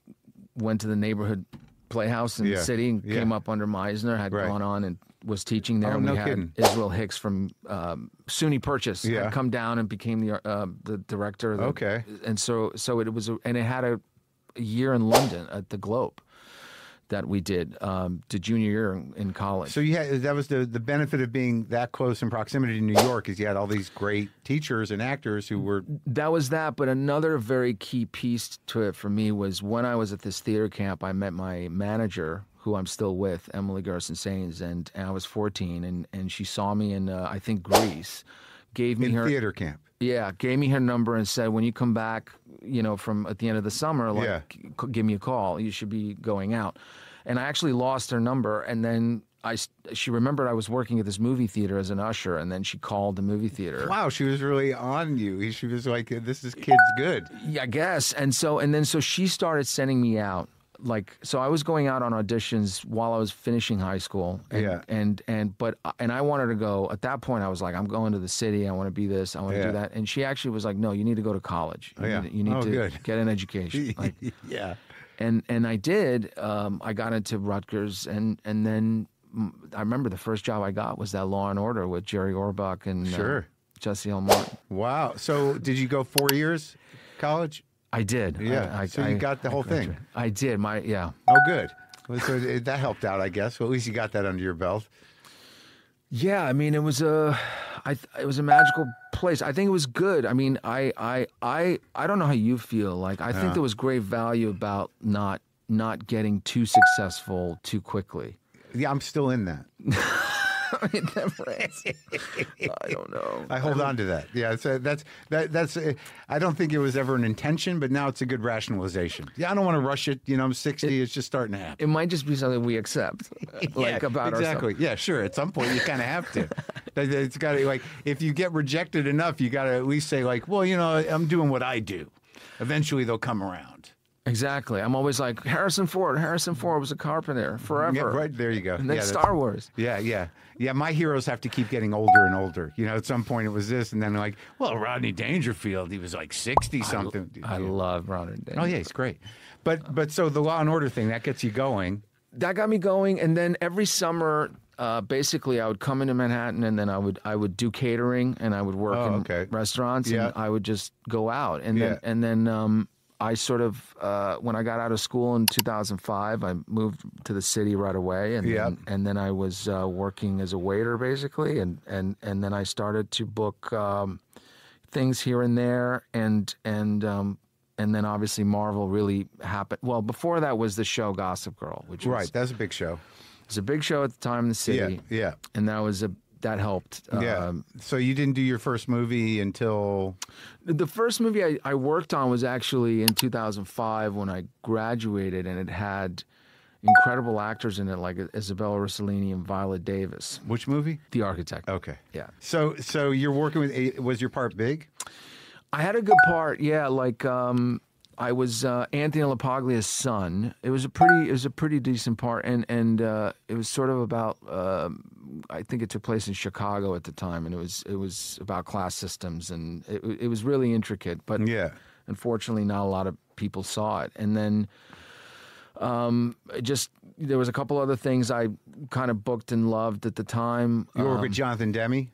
went to the neighborhood playhouse in the city and came up under Meisner had gone on and was teaching there. We had kidding. Israel Hicks from SUNY Purchase had come down and became the director. And so it was, and it had a year in London at the Globe that we did the junior year in college. So that was the benefit of being that close in proximity to New York, is you had all these great teachers and actors who were... That was that, but another very key piece to it for me was when I was at this theater camp, I met my manager, who I'm still with, Emily Garson-Sains, and I was 14, and she saw me in, I think, Greece, gave me her... theater camp. Yeah, gave me her number and said, when you come back, from at the end of the summer, give me a call. You should be going out. And I actually lost her number, and then she remembered I was working at this movie theater as an usher, and then she called the movie theater. Wow, she was really on you. She was like, this is kid's good. Yeah, I guess. And so she started sending me out. So I was going out on auditions while I was finishing high school. And I wanted to go. At that point, I was like, I'm going to the city. I want to be this. I want to do that. And she actually was like, no, you need to go to college. You need to get an education. And I did. I got into Rutgers, and then I remember the first job I got was that Law and Order with Jerry Orbach and Jesse L. Martin. Wow. So did you go 4 years college? I did. Yeah. So you got the whole thing. I did. Oh, good. So that helped out, I guess. Well, at least you got that under your belt. Yeah. I mean, it was it was a magical place. I think it was good. I mean, I don't know how you feel. Like, I think there was great value about not getting too successful too quickly. Yeah, I'm still in that. It never ends. I don't know. I hold on to that. Yeah, so that's. I don't think it was ever an intention, but now it's a good rationalization. Yeah, I don't want to rush it. You know, I'm 60. It's just starting to happen. It might just be something we accept, like about exactly. ourselves. Yeah, sure. At some point, you kind of have to. It's got to, like, if you get rejected enough, you got to at least say, like, well, you know, I'm doing what I do. Eventually, they'll come around. Exactly. I'm always like, Harrison Ford. Harrison Ford was a carpenter forever. Yeah, right. There you go. And then Star Wars. Yeah. My heroes have to keep getting older and older. You know, at some point it was this, and then like, well, Rodney Dangerfield, he was like 60-something. I love Rodney Dangerfield. Oh, yeah, he's great. But so the Law and Order thing, that gets you going. That got me going, and then every summer, basically, I would come into Manhattan, and then I would do catering, and I would work in restaurants, and I would just go out, and then I sort of when I got out of school in 2005, I moved to the city right away, and then I was working as a waiter basically, and then I started to book things here and there, and then obviously Marvel really happened. Well, before that was the show Gossip Girl, which was, that's a big show. It was a big show at the time in the city, and that helped. So you didn't do your first movie until... The first movie I worked on was actually in 2005 when I graduated, and it had incredible actors in it like Isabella Rossellini and Viola Davis. Which movie? The Architect. Okay. Yeah. So you're working with... Was your part big? I had a good part, yeah. Like, I was Anthony LaPaglia's son. It was a pretty decent part, and it was sort of about... I think it took place in Chicago at the time, and it was about class systems, and it was really intricate. But unfortunately, not a lot of people saw it. And then there was a couple other things I kind of booked and loved at the time. You were with Jonathan Demme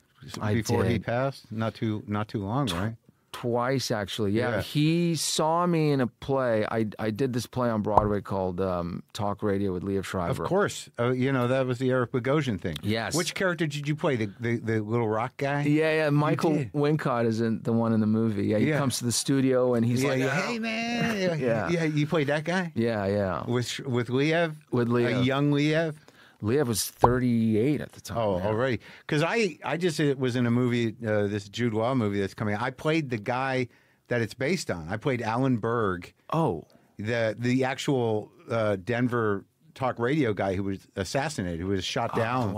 before he passed, not too long, right? Twice, actually. Yeah. He saw me in a play. I did this play on Broadway called Talk Radio with Liev Schreiber. Of course. You know, that was the Eric Bogosian thing. Yes. Which character did you play? The little rock guy? Yeah. Michael Wincott is the one in the movie. Yeah, he comes to the studio and he's like, hey, man. Yeah. You played that guy? Yeah. With Liev? With Liev. A young Liev? Liev was 38 at the time. Oh, already. Because I just was in a movie, this Jude Law movie that's coming out. I played the guy that it's based on. I played Alan Berg. Oh. The actual Denver talk radio guy who was assassinated, who was shot down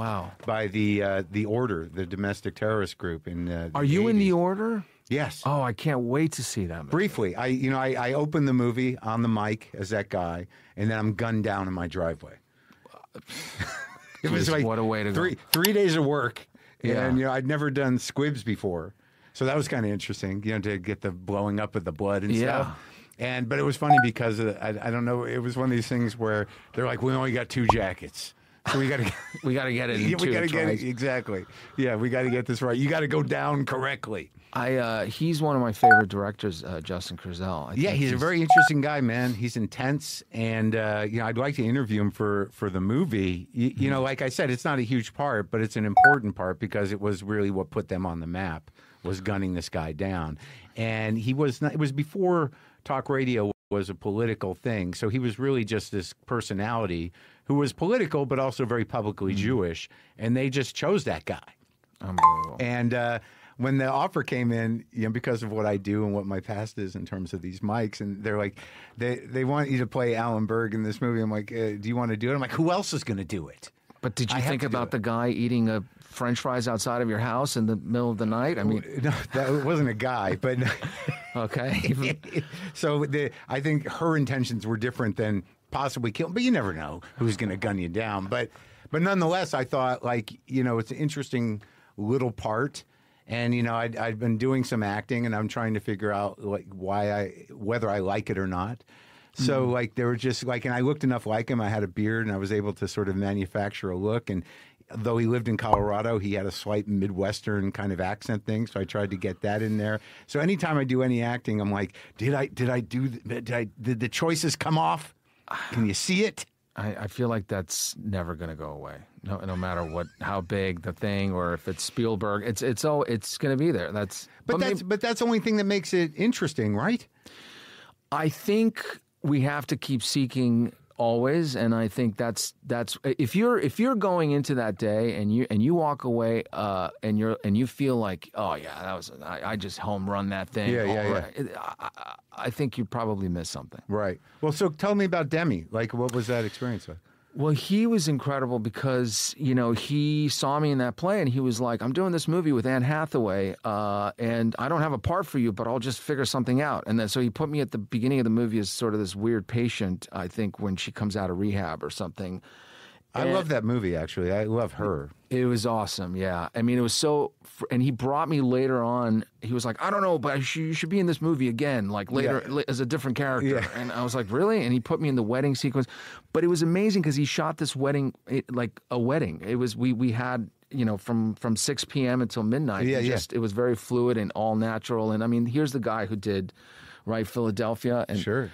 by the Order, the domestic terrorist group. Are you 80s. in the Order? Yes. Oh, I can't wait to see that movie. Briefly, I opened the movie on the mic as that guy, and then I'm gunned down in my driveway. It was like what a way to go. 3 days of work, and I'd never done squibs before, so that was kind of interesting, to get the blowing up of the blood and stuff. But it was funny because I don't know, it was one of these things where they're like, we only got 2 jackets. So we got to get it. We got to get it exactly. Yeah, we got to get this right. You got to go down correctly. He's one of my favorite directors, Justin Kurzel. He's a very interesting guy, man. He's intense, and I'd like to interview him for the movie. You know, like I said, it's not a huge part, but it's an important part because it was really what put them on the map, was gunning this guy down. And it was before talk radio was a political thing, so he was really just this personality who was political but also very publicly Jewish, and they just chose that guy. Unbelievable. And when the offer came in, because of what I do and what my past is in terms of these mics, and they're like, they want you to play Alan Berg in this movie. I'm like, do you want to do it? I'm like, who else is going to do it? But did you think about the guy eating a French fries outside of your house in the middle of the night? I mean, no, that wasn't a guy, but okay. So I think her intentions were different than possibly killing. But you never know who's going to gun you down. But nonetheless, I thought it's an interesting little part. And I'd been doing some acting, and I'm trying to figure out whether I like it or not. So they were just and I looked enough like him. I had a beard, and I was able to sort of manufacture a look. And though he lived in Colorado, he had a slight Midwestern kind of accent thing. So I tried to get that in there. So anytime I do any acting, I'm like, did the choices come off? Can you see it? I feel like that's never going to go away. No matter how big the thing, or if it's Spielberg, it's going to be there. But that's the only thing that makes it interesting, right? I think we have to keep seeking always, and I think that's if you're going into that day and you walk away and you feel like, oh yeah, that was I just home run that thing. Yeah. I think you probably missed something. Right. Well, so tell me about Demi. Like, what was that experience like? Well, he was incredible because, he saw me in that play and he was like, I'm doing this movie with Anne Hathaway and I don't have a part for you, but I'll just figure something out. And then so he put me at the beginning of the movie as sort of this weird patient, I think, when she comes out of rehab or something. I love that movie, actually. I love her. It was awesome, yeah. I mean, it was so... And he brought me later on. He was like, I don't know, but you should be in this movie again, like later as a different character. Yeah. And I was like, really? And he put me in the wedding sequence. But it was amazing because he shot this wedding like a wedding. It was... We had... from 6 p.m. until midnight. It was very fluid and all natural. And I mean, here's the guy who did... Right, Philadelphia. And,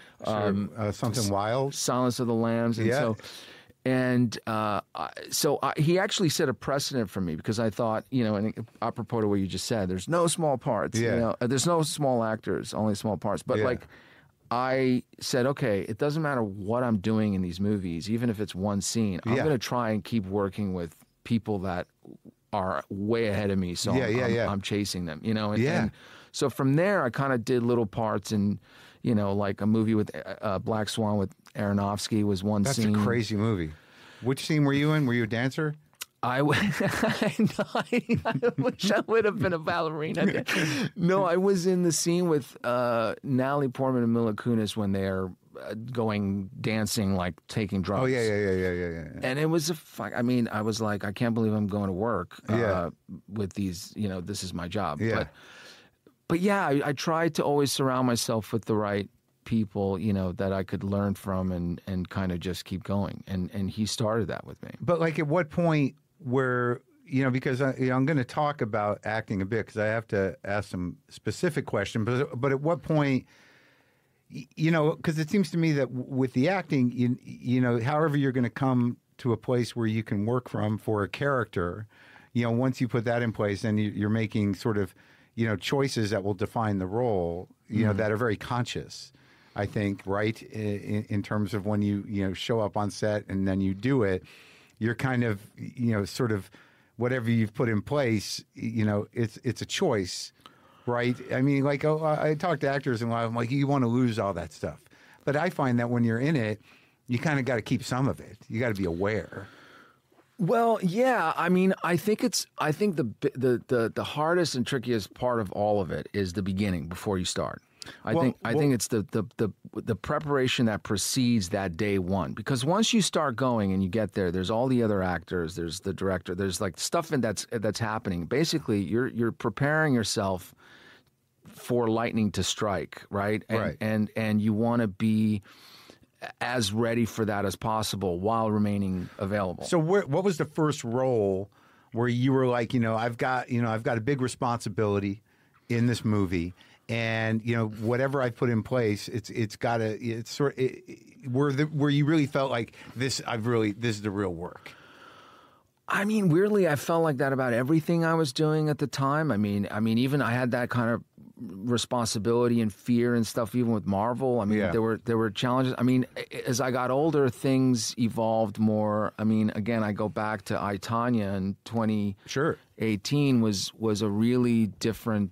Something Wild. Silence of the Lambs. And so... And so he actually set a precedent for me because I thought, and apropos to what you just said, there's no small parts. Yeah. There's no small actors, only small parts. But I said, okay, it doesn't matter what I'm doing in these movies, even if it's one scene. I'm going to try and keep working with people that are way ahead of me. So I'm chasing them, And so from there, I kind of did little parts in, like a movie with Black Swan with Aronofsky was one scene. That's a crazy movie. Which scene were you in? Were you a dancer? I wish I would have been a ballerina. No, I was in the scene with Natalie Portman and Mila Kunis when they're going dancing, like taking drugs. Oh, yeah. And it was I was like, I can't believe I'm going to work with these, this is my job. Yeah. But yeah, I tried to always surround myself with the right people, that I could learn from and kind of just keep going. And he started that with me. But like at what point where, because I'm going to talk about acting a bit because I have to ask some specific questions, but at what point, because it seems to me that with the acting, however you're going to come to a place where you can work from for a character, once you put that in place, then you're making sort of, choices that will define the role, that are very conscious, I think, right? In terms of when you show up on set and then you do it, you're kind of, sort of whatever you've put in place, it's a choice, right? I mean, like, I talk to actors and I'm like, you want to lose all that stuff. But I find that when you're in it, you kind of got to keep some of it. You got to be aware. Well, yeah. I mean, I think the hardest and trickiest part of all of it is the beginning before you start. I think it's the preparation that precedes that day one. Because once you start going and you get there, there's all the other actors, there's the director, there's like stuff that's happening. Basically, you're preparing yourself for lightning to strike, right? And you want to be as ready for that as possible while remaining available. So what was the first role where you were like, I've got a big responsibility in this movie, and whatever I put in place, where you really felt like this is the real work. I mean, weirdly, I felt like that about everything I was doing at the time. I mean, even I had that kind of responsibility and fear and stuff, even with Marvel. I mean, there were challenges. I mean, as I got older, things evolved more. I mean, again, I go back to I, Tonya in 2018 was a really different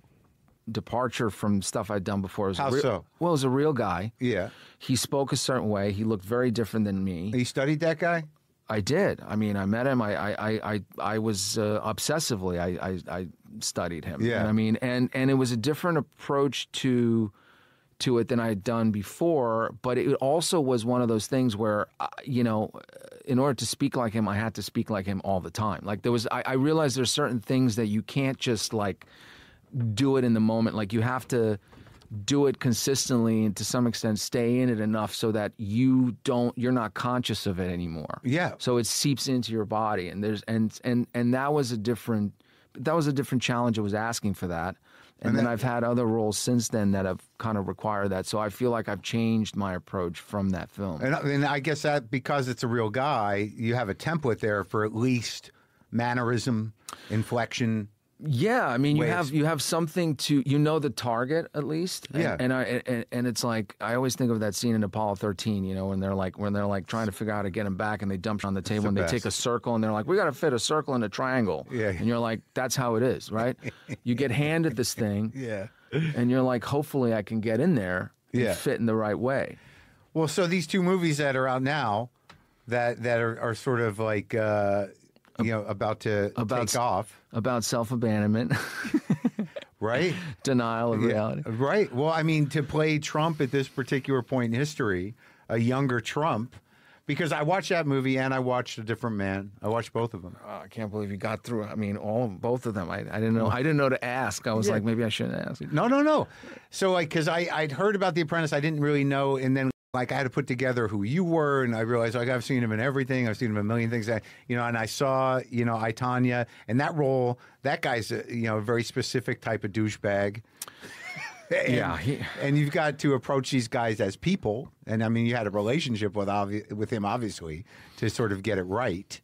departure from stuff I'd done before. How so? Well, it was a real guy. Yeah. He spoke a certain way. He looked very different than me. You studied that guy? I did. I mean, I met him. I was obsessively. I studied him. Yeah. And I mean, and it was a different approach to it than I had done before. But it also was one of those things where, in order to speak like him, I had to speak like him all the time. Like I realized there's certain things that you can't just like do it in the moment. Like you have to do it consistently and to some extent stay in it enough so that you're not conscious of it anymore. Yeah. So it seeps into your body, and that was a different challenge. It was asking for that. And then I've had other roles since then that have kind of required that. So I feel like I've changed my approach from that film. And I guess that because it's a real guy, you have a template there for at least mannerism, inflection. Yeah, I mean, you have something to, the target at least. Yeah. And it's like, I always think of that scene in Apollo 13, when they're like trying to figure out how to get him back, and they dump on the table and they take a circle and they're like, we got to fit a circle in a triangle. Yeah. And you're like, that's how it is, right? You get handed this thing. Yeah. And you're like, hopefully I can get in there and fit in the right way. Well, so these two movies that are out now that are sort of like, about to take off. About self-abandonment. Right? Denial of reality. Right. Well, I mean, to play Trump at this particular point in history, a younger Trump, because I watched that movie and I watched A Different Man. I watched both of them. Oh, I can't believe you got through. I mean, both of them. I didn't know. I didn't know to ask. I was like, maybe I shouldn't ask. No. So, like, because I'd heard about The Apprentice, I didn't really know, and then I had to put together who you were, and I realized I've seen him in everything. I've seen him in a million things. And I saw I, Tonya, and that role. That guy's a very specific type of douchebag. And you've got to approach these guys as people. And I mean, you had a relationship with him, obviously, to sort of get it right.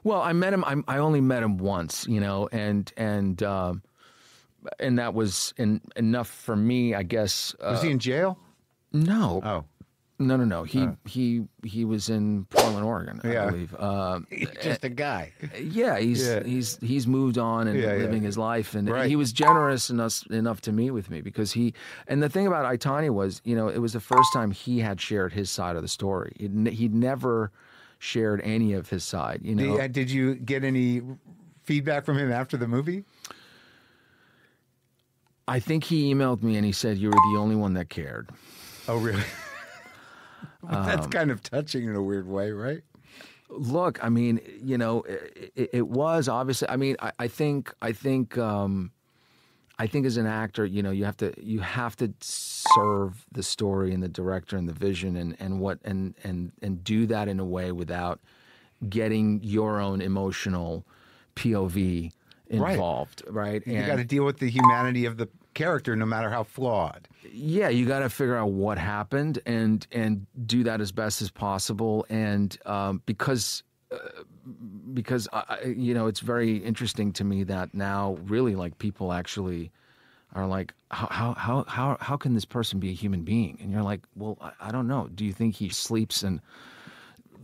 Well, I met him. I only met him once, and that was enough for me, I guess. Was he in jail? No. Oh. No. He was in Portland, Oregon, I believe. Just a guy. Yeah, he's moved on and living his life, and he was generous enough to meet with me because and the thing about I, Tonya was, it was the first time he had shared his side of the story. He'd never shared any of his side. Did you get any feedback from him after the movie? I think he emailed me and he said, "You were the only one that cared." Oh, really? That's kind of touching in a weird way, right? Look, I mean, it was obviously. I mean, I think as an actor, you have to serve the story and the director and the vision and do that in a way without getting your own emotional POV involved, right? You got to deal with the humanity of the character, no matter how flawed. Yeah, you got to figure out what happened and do that as best as possible. And because it's very interesting to me that now really like people actually are like, how can this person be a human being? And you're like, well, I don't know. Do you think he sleeps and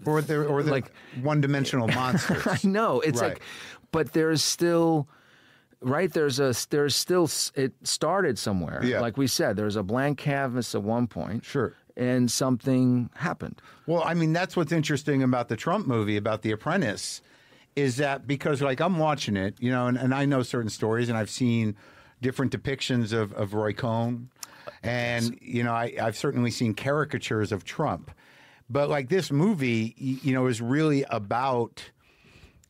or they're like one-dimensional monsters? I know it's like, but there's still. Right, it started somewhere. Yeah. Like we said, there's a blank canvas at one point. Sure. And something happened. Well, I mean, that's what's interesting about the Trump movie, about The Apprentice, is that because, like, I'm watching it, and I know certain stories, and I've seen different depictions of Roy Cohn, and, I've certainly seen caricatures of Trump. But, like, this movie, is really about...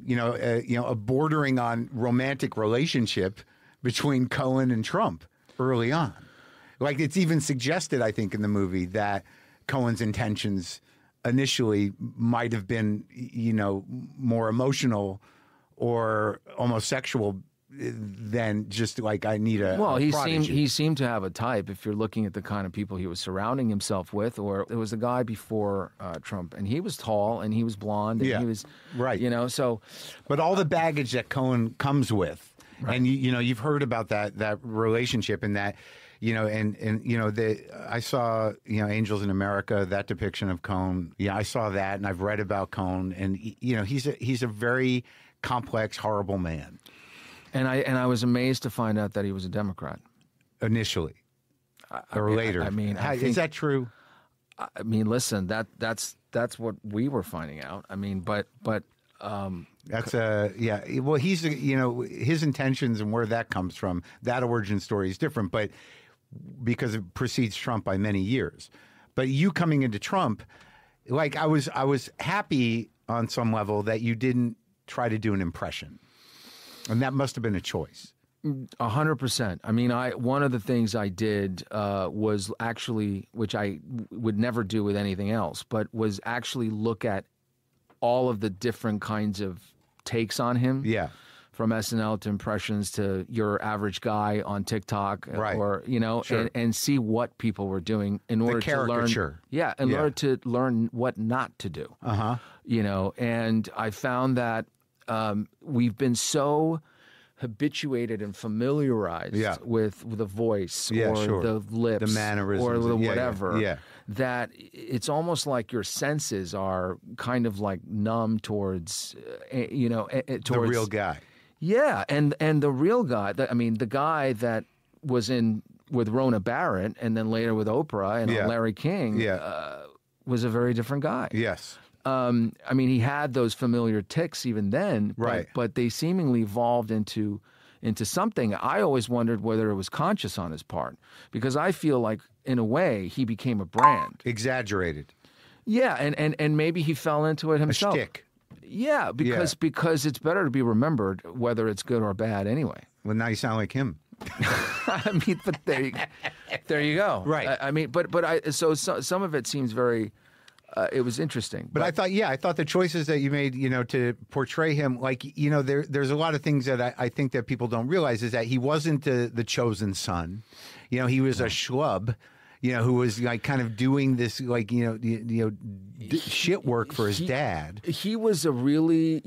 a bordering on romantic relationship between Cohen and Trump early on. Like, it's even suggested, I think, in the movie that Cohen's intentions initially might have been, more emotional or almost sexual than just like I need a well. Prodigy. He seemed to have a type. If you're looking at the kind of people he was surrounding himself with, or there was a guy before Trump, and he was tall and he was blonde, and he was right. So, but all the baggage that Cohen comes with, and you've heard about that relationship and that. I saw, Angels in America, that depiction of Cohn. Yeah, I saw that, and I've read about Cohn, and he's a very complex, horrible man. And I was amazed to find out that he was a Democrat. Initially, or later. Is that true? I mean, listen, that's what we were finding out. I mean, but. That's Well, he's his intentions and where that comes from. That origin story is different, but because it precedes Trump by many years. But you coming into Trump, like I was happy on some level that you didn't try to do an impression, and that must have been a choice. 100%. I mean, one of the things I did was actually, which I would never do with anything else, but was actually look at all of the different kinds of takes on him. Yeah. from SNL to impressions to your average guy on TikTok, right. or and see what people were doing in order to learn. In order to learn what not to do. And I found that we've been so habituated and familiarized with the voice or the lips, the mannerisms, or the whatever. That it's almost like your senses are kind of like numb towards, towards the real guy. Yeah, and the real guy, the guy that was in with Rona Barrett and then later with Oprah and Larry King was a very different guy. Yes. He had those familiar tics even then, but they seemingly evolved into something. I always wondered whether it was conscious on his part, because I feel like, in a way, he became a brand. Exaggerated. Yeah, and maybe he fell into it himself. A shtick. Yeah, because it's better to be remembered, whether it's good or bad anyway. Well, now you sound like him. But there you go. Right. So some of it seems very. It was interesting. But I thought the choices that you made, to portray him, there's a lot of things that I think that people don't realize, is that he wasn't the chosen son. He was a schlub, who was like kind of doing this, shit work for his dad. He was a really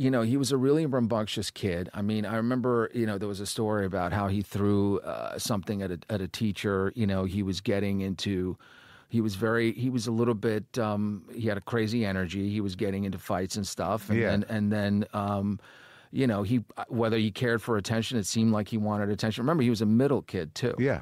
rambunctious kid. I remember, there was a story about how he threw something at a teacher. He was getting into. He was a little bit, he had a crazy energy. He was getting into fights and stuff. And then, whether he cared for attention, it seemed like he wanted attention. Remember, he was a middle kid too. Yeah.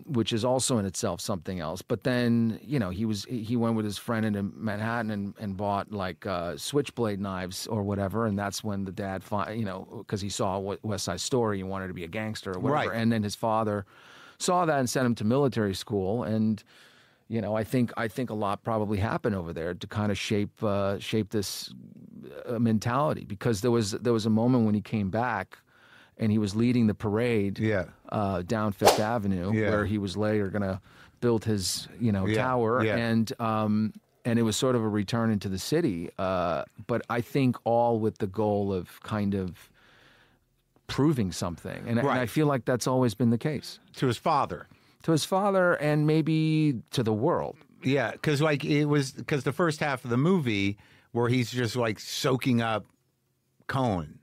Which is also in itself something else. But then, he went with his friend into Manhattan and bought like switchblade knives or whatever. And that's when the dad, because he saw West Side Story, he wanted to be a gangster or whatever. Right. And then his father saw that and sent him to military school. And I think a lot probably happened over there to kind of shape this mentality, because there was a moment when he came back and he was leading the parade down Fifth Avenue where he was later going to build his tower, and it was sort of a return into the city, but I think all with the goal of kind of proving something, and I feel like that's always been the case. To his father. And maybe to the world. Yeah, because the first half of the movie where he's just like soaking up Cohen,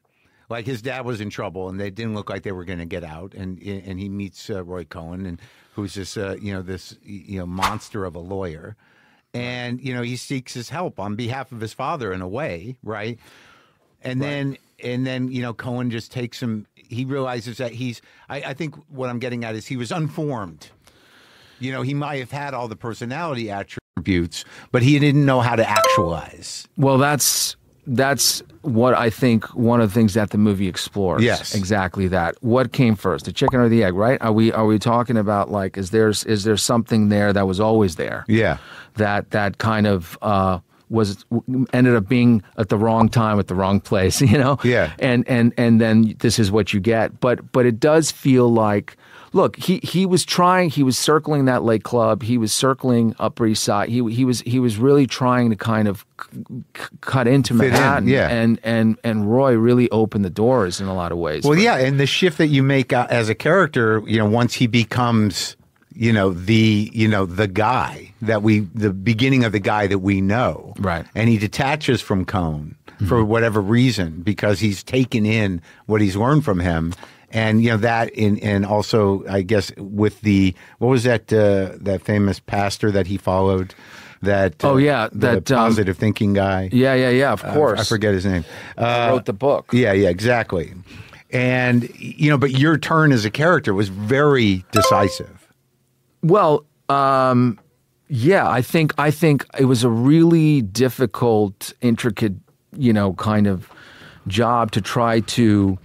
like his dad was in trouble and they didn't look like they were going to get out, and he meets Roy Cohen, and who's this this monster of a lawyer, and he seeks his help on behalf of his father in a way, right? And then Cohen just takes him. He realizes that I think what I'm getting at is he was unformed. He might have had all the personality attributes, but he didn't know how to actualize. Well, that's what I think one of the things that the movie explores. Yes. Exactly that. What came first, the chicken or the egg, right? Are we talking about, like, is there something there that was always there? Yeah. That kind of ended up being at the wrong time at the wrong place, Yeah. And then this is what you get. But it does feel like, look, he was circling that Lake Club, he was circling Upper East Side. He was really trying to kind of cut into Manhattan. And Roy really opened the doors in a lot of ways. Well, and the shift that you make as a character, once he becomes the guy the beginning of the guy that we know. Right. And he detaches from Cohen for whatever reason, because he's taken in what he's learned from him. And, and also, I guess, with what was that famous pastor that he followed? The positive thinking guy. Yeah, of course. I forget his name. Wrote the book. Yeah, exactly. And, but your turn as a character was very decisive. Well, I think it was a really difficult, intricate, kind of job to try to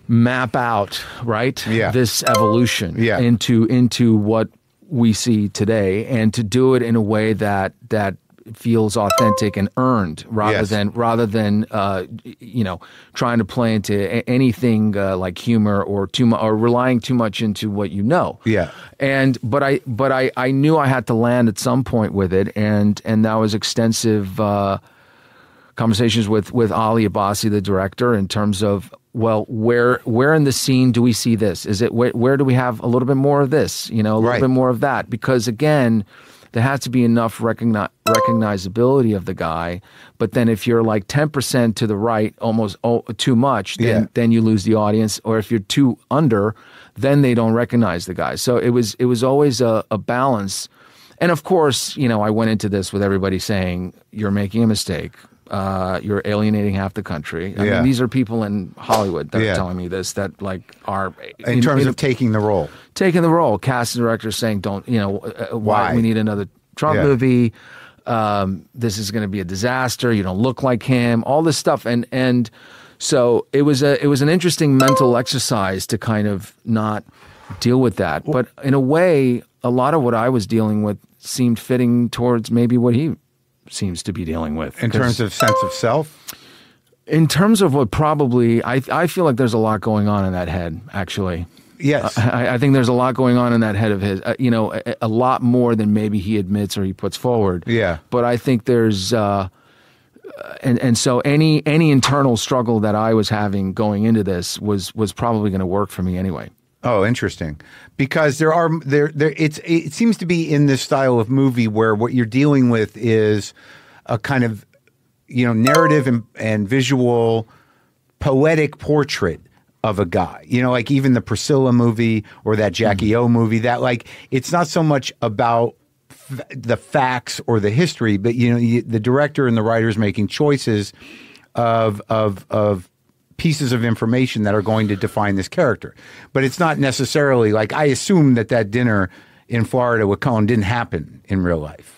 map out, right? Yeah. This evolution into what we see today, and to do it in a way that feels authentic and earned, rather than trying to play into anything like humor or relying too much into what Yeah. But I knew I had to land at some point with it, and that was extensive conversations with Ali Abbasi, the director, in terms of well, where in the scene do we see this? Is it where do we have a little bit more of this? You know, a little bit more of that? Because again, there has to be enough recognizability of the guy. But then if you're like 10% to the right, almost too much, then you lose the audience. Or if you're too under, then they don't recognize the guy. So it was always a balance. And of course, you know, I went into this with everybody saying, you're making a mistake. You're alienating half the country. I mean, these are people in Hollywood that are telling me this, that like are in terms of taking the role. Taking the role. Cast and directors saying, don't, you know, why we need another Trump movie. This is going to be a disaster. You don't look like him. All this stuff. And so it was an interesting mental exercise to kind of not deal with that. But in a way, a lot of what I was dealing with seemed fitting towards maybe what he seems to be dealing with. In terms of sense of self? In terms of what probably, I feel like there's a lot going on in that head, actually. Yes. I think there's a lot going on in that head of his, you know, a lot more than maybe he admits or he puts forward. Yeah. But I think there's, and so any internal struggle that I was having going into this was probably going to work for me anyway. Oh, interesting. Because it seems to be in this style of movie where what you're dealing with is a kind of, you know, narrative and visual poetic portrait of a guy. You know, like even the Priscilla movie or that Jackie O movie, that like it's not so much about the facts or the history, but you know, the director and the writers making choices of pieces of information that are going to define this character. But it's not necessarily like, I assume that dinner in Florida with Cohen didn't happen in real life.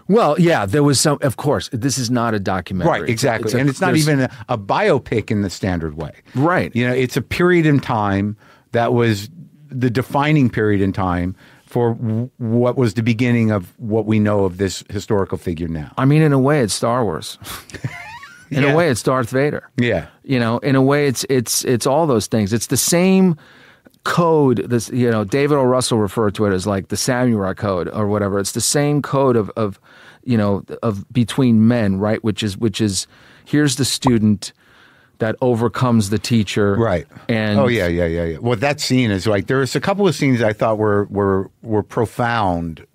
Well, yeah, there was some, of course, this is not a documentary. Right, exactly. And it's not even a biopic in the standard way. Right. You know, it's a period in time that was the defining period in time for what was the beginning of what we know of this historical figure now. I mean, in a way, it's Star Wars. In a way, it's Darth Vader. Yeah. You know, in a way, it's all those things. It's the same code. This, you know, David O. Russell referred to it as like the samurai code or whatever. It's the same code of you know, of between men, right? Which is here's the student that overcomes the teacher, right? And yeah. Well, that scene is like, there's a couple of scenes I thought were profound,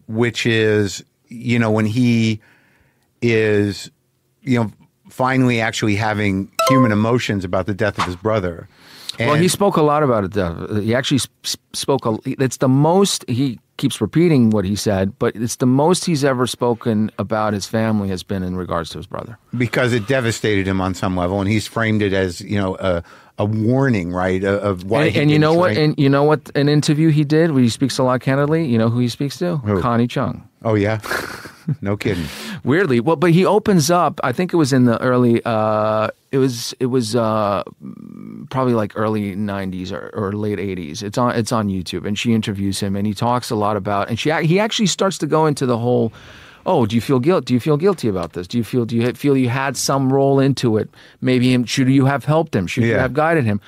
which is, you know, when he is, you know, finally actually having human emotions about the death of his brother. And well, he spoke a lot about it. He actually spoke. It's the most, he keeps repeating what he said, but it's the most he's ever spoken about his family has been in regards to his brother. Because it devastated him on some level, and he's framed it as, you know, a warning, right, of why. And you know what? And you know what? An interview he did where he speaks a lot candidly. You know who he speaks to? Who? Connie Chung. Oh yeah. No kidding. Weirdly, well, but he opens up. I think it was in the early. It was probably like early '90s or late '80s. It's on YouTube, and she interviews him, and he talks a lot about. And he actually starts to go into the whole. Oh, do you feel guilt? Do you feel guilty about this? Do you feel you had some role into it? Maybe should you have helped him? Should you have guided him?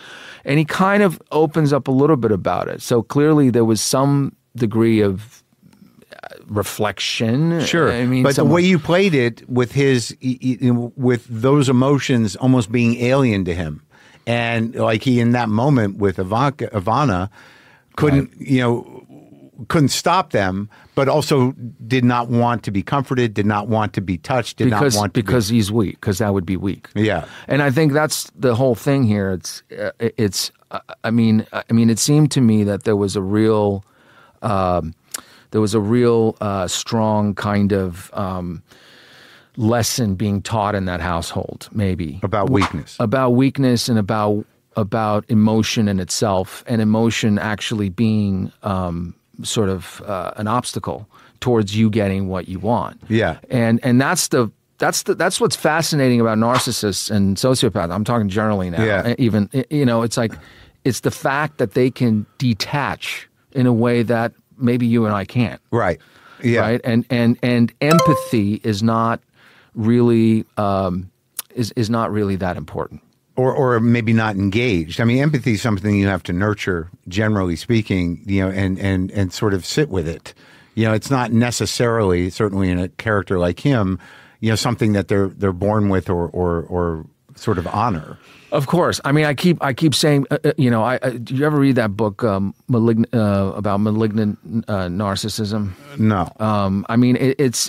And he kind of opens up a little bit about it. So clearly there was some degree of reflection. Sure. I mean, but the way you played it with with those emotions almost being alien to him, and like he in that moment with Ivana couldn't, you know, couldn't stop them, but also did not want to be comforted, did not want to be touched, because he's weak, because that would be weak. Yeah. And I think that's the whole thing here. I mean, it seemed to me that there was a real strong kind of lesson being taught in that household, maybe. About weakness. About weakness and about emotion in itself, and emotion actually being sort of an obstacle towards you getting what you want. Yeah. And that's what's fascinating about narcissists and sociopaths. I'm talking generally now. Yeah. Even, you know, it's like, it's the fact that they can detach in a way that maybe you and I can't. Right. Yeah. Right. And empathy is not really is not really that important. Or maybe not engaged. I mean, empathy is something you have to nurture, generally speaking, you know, and sort of sit with it. You know, it's not necessarily, certainly in a character like him, you know, something that they're born with or sort of honor. Of course. I mean, I keep saying, you know, do you ever read that book, about malignant narcissism? No. I mean, it's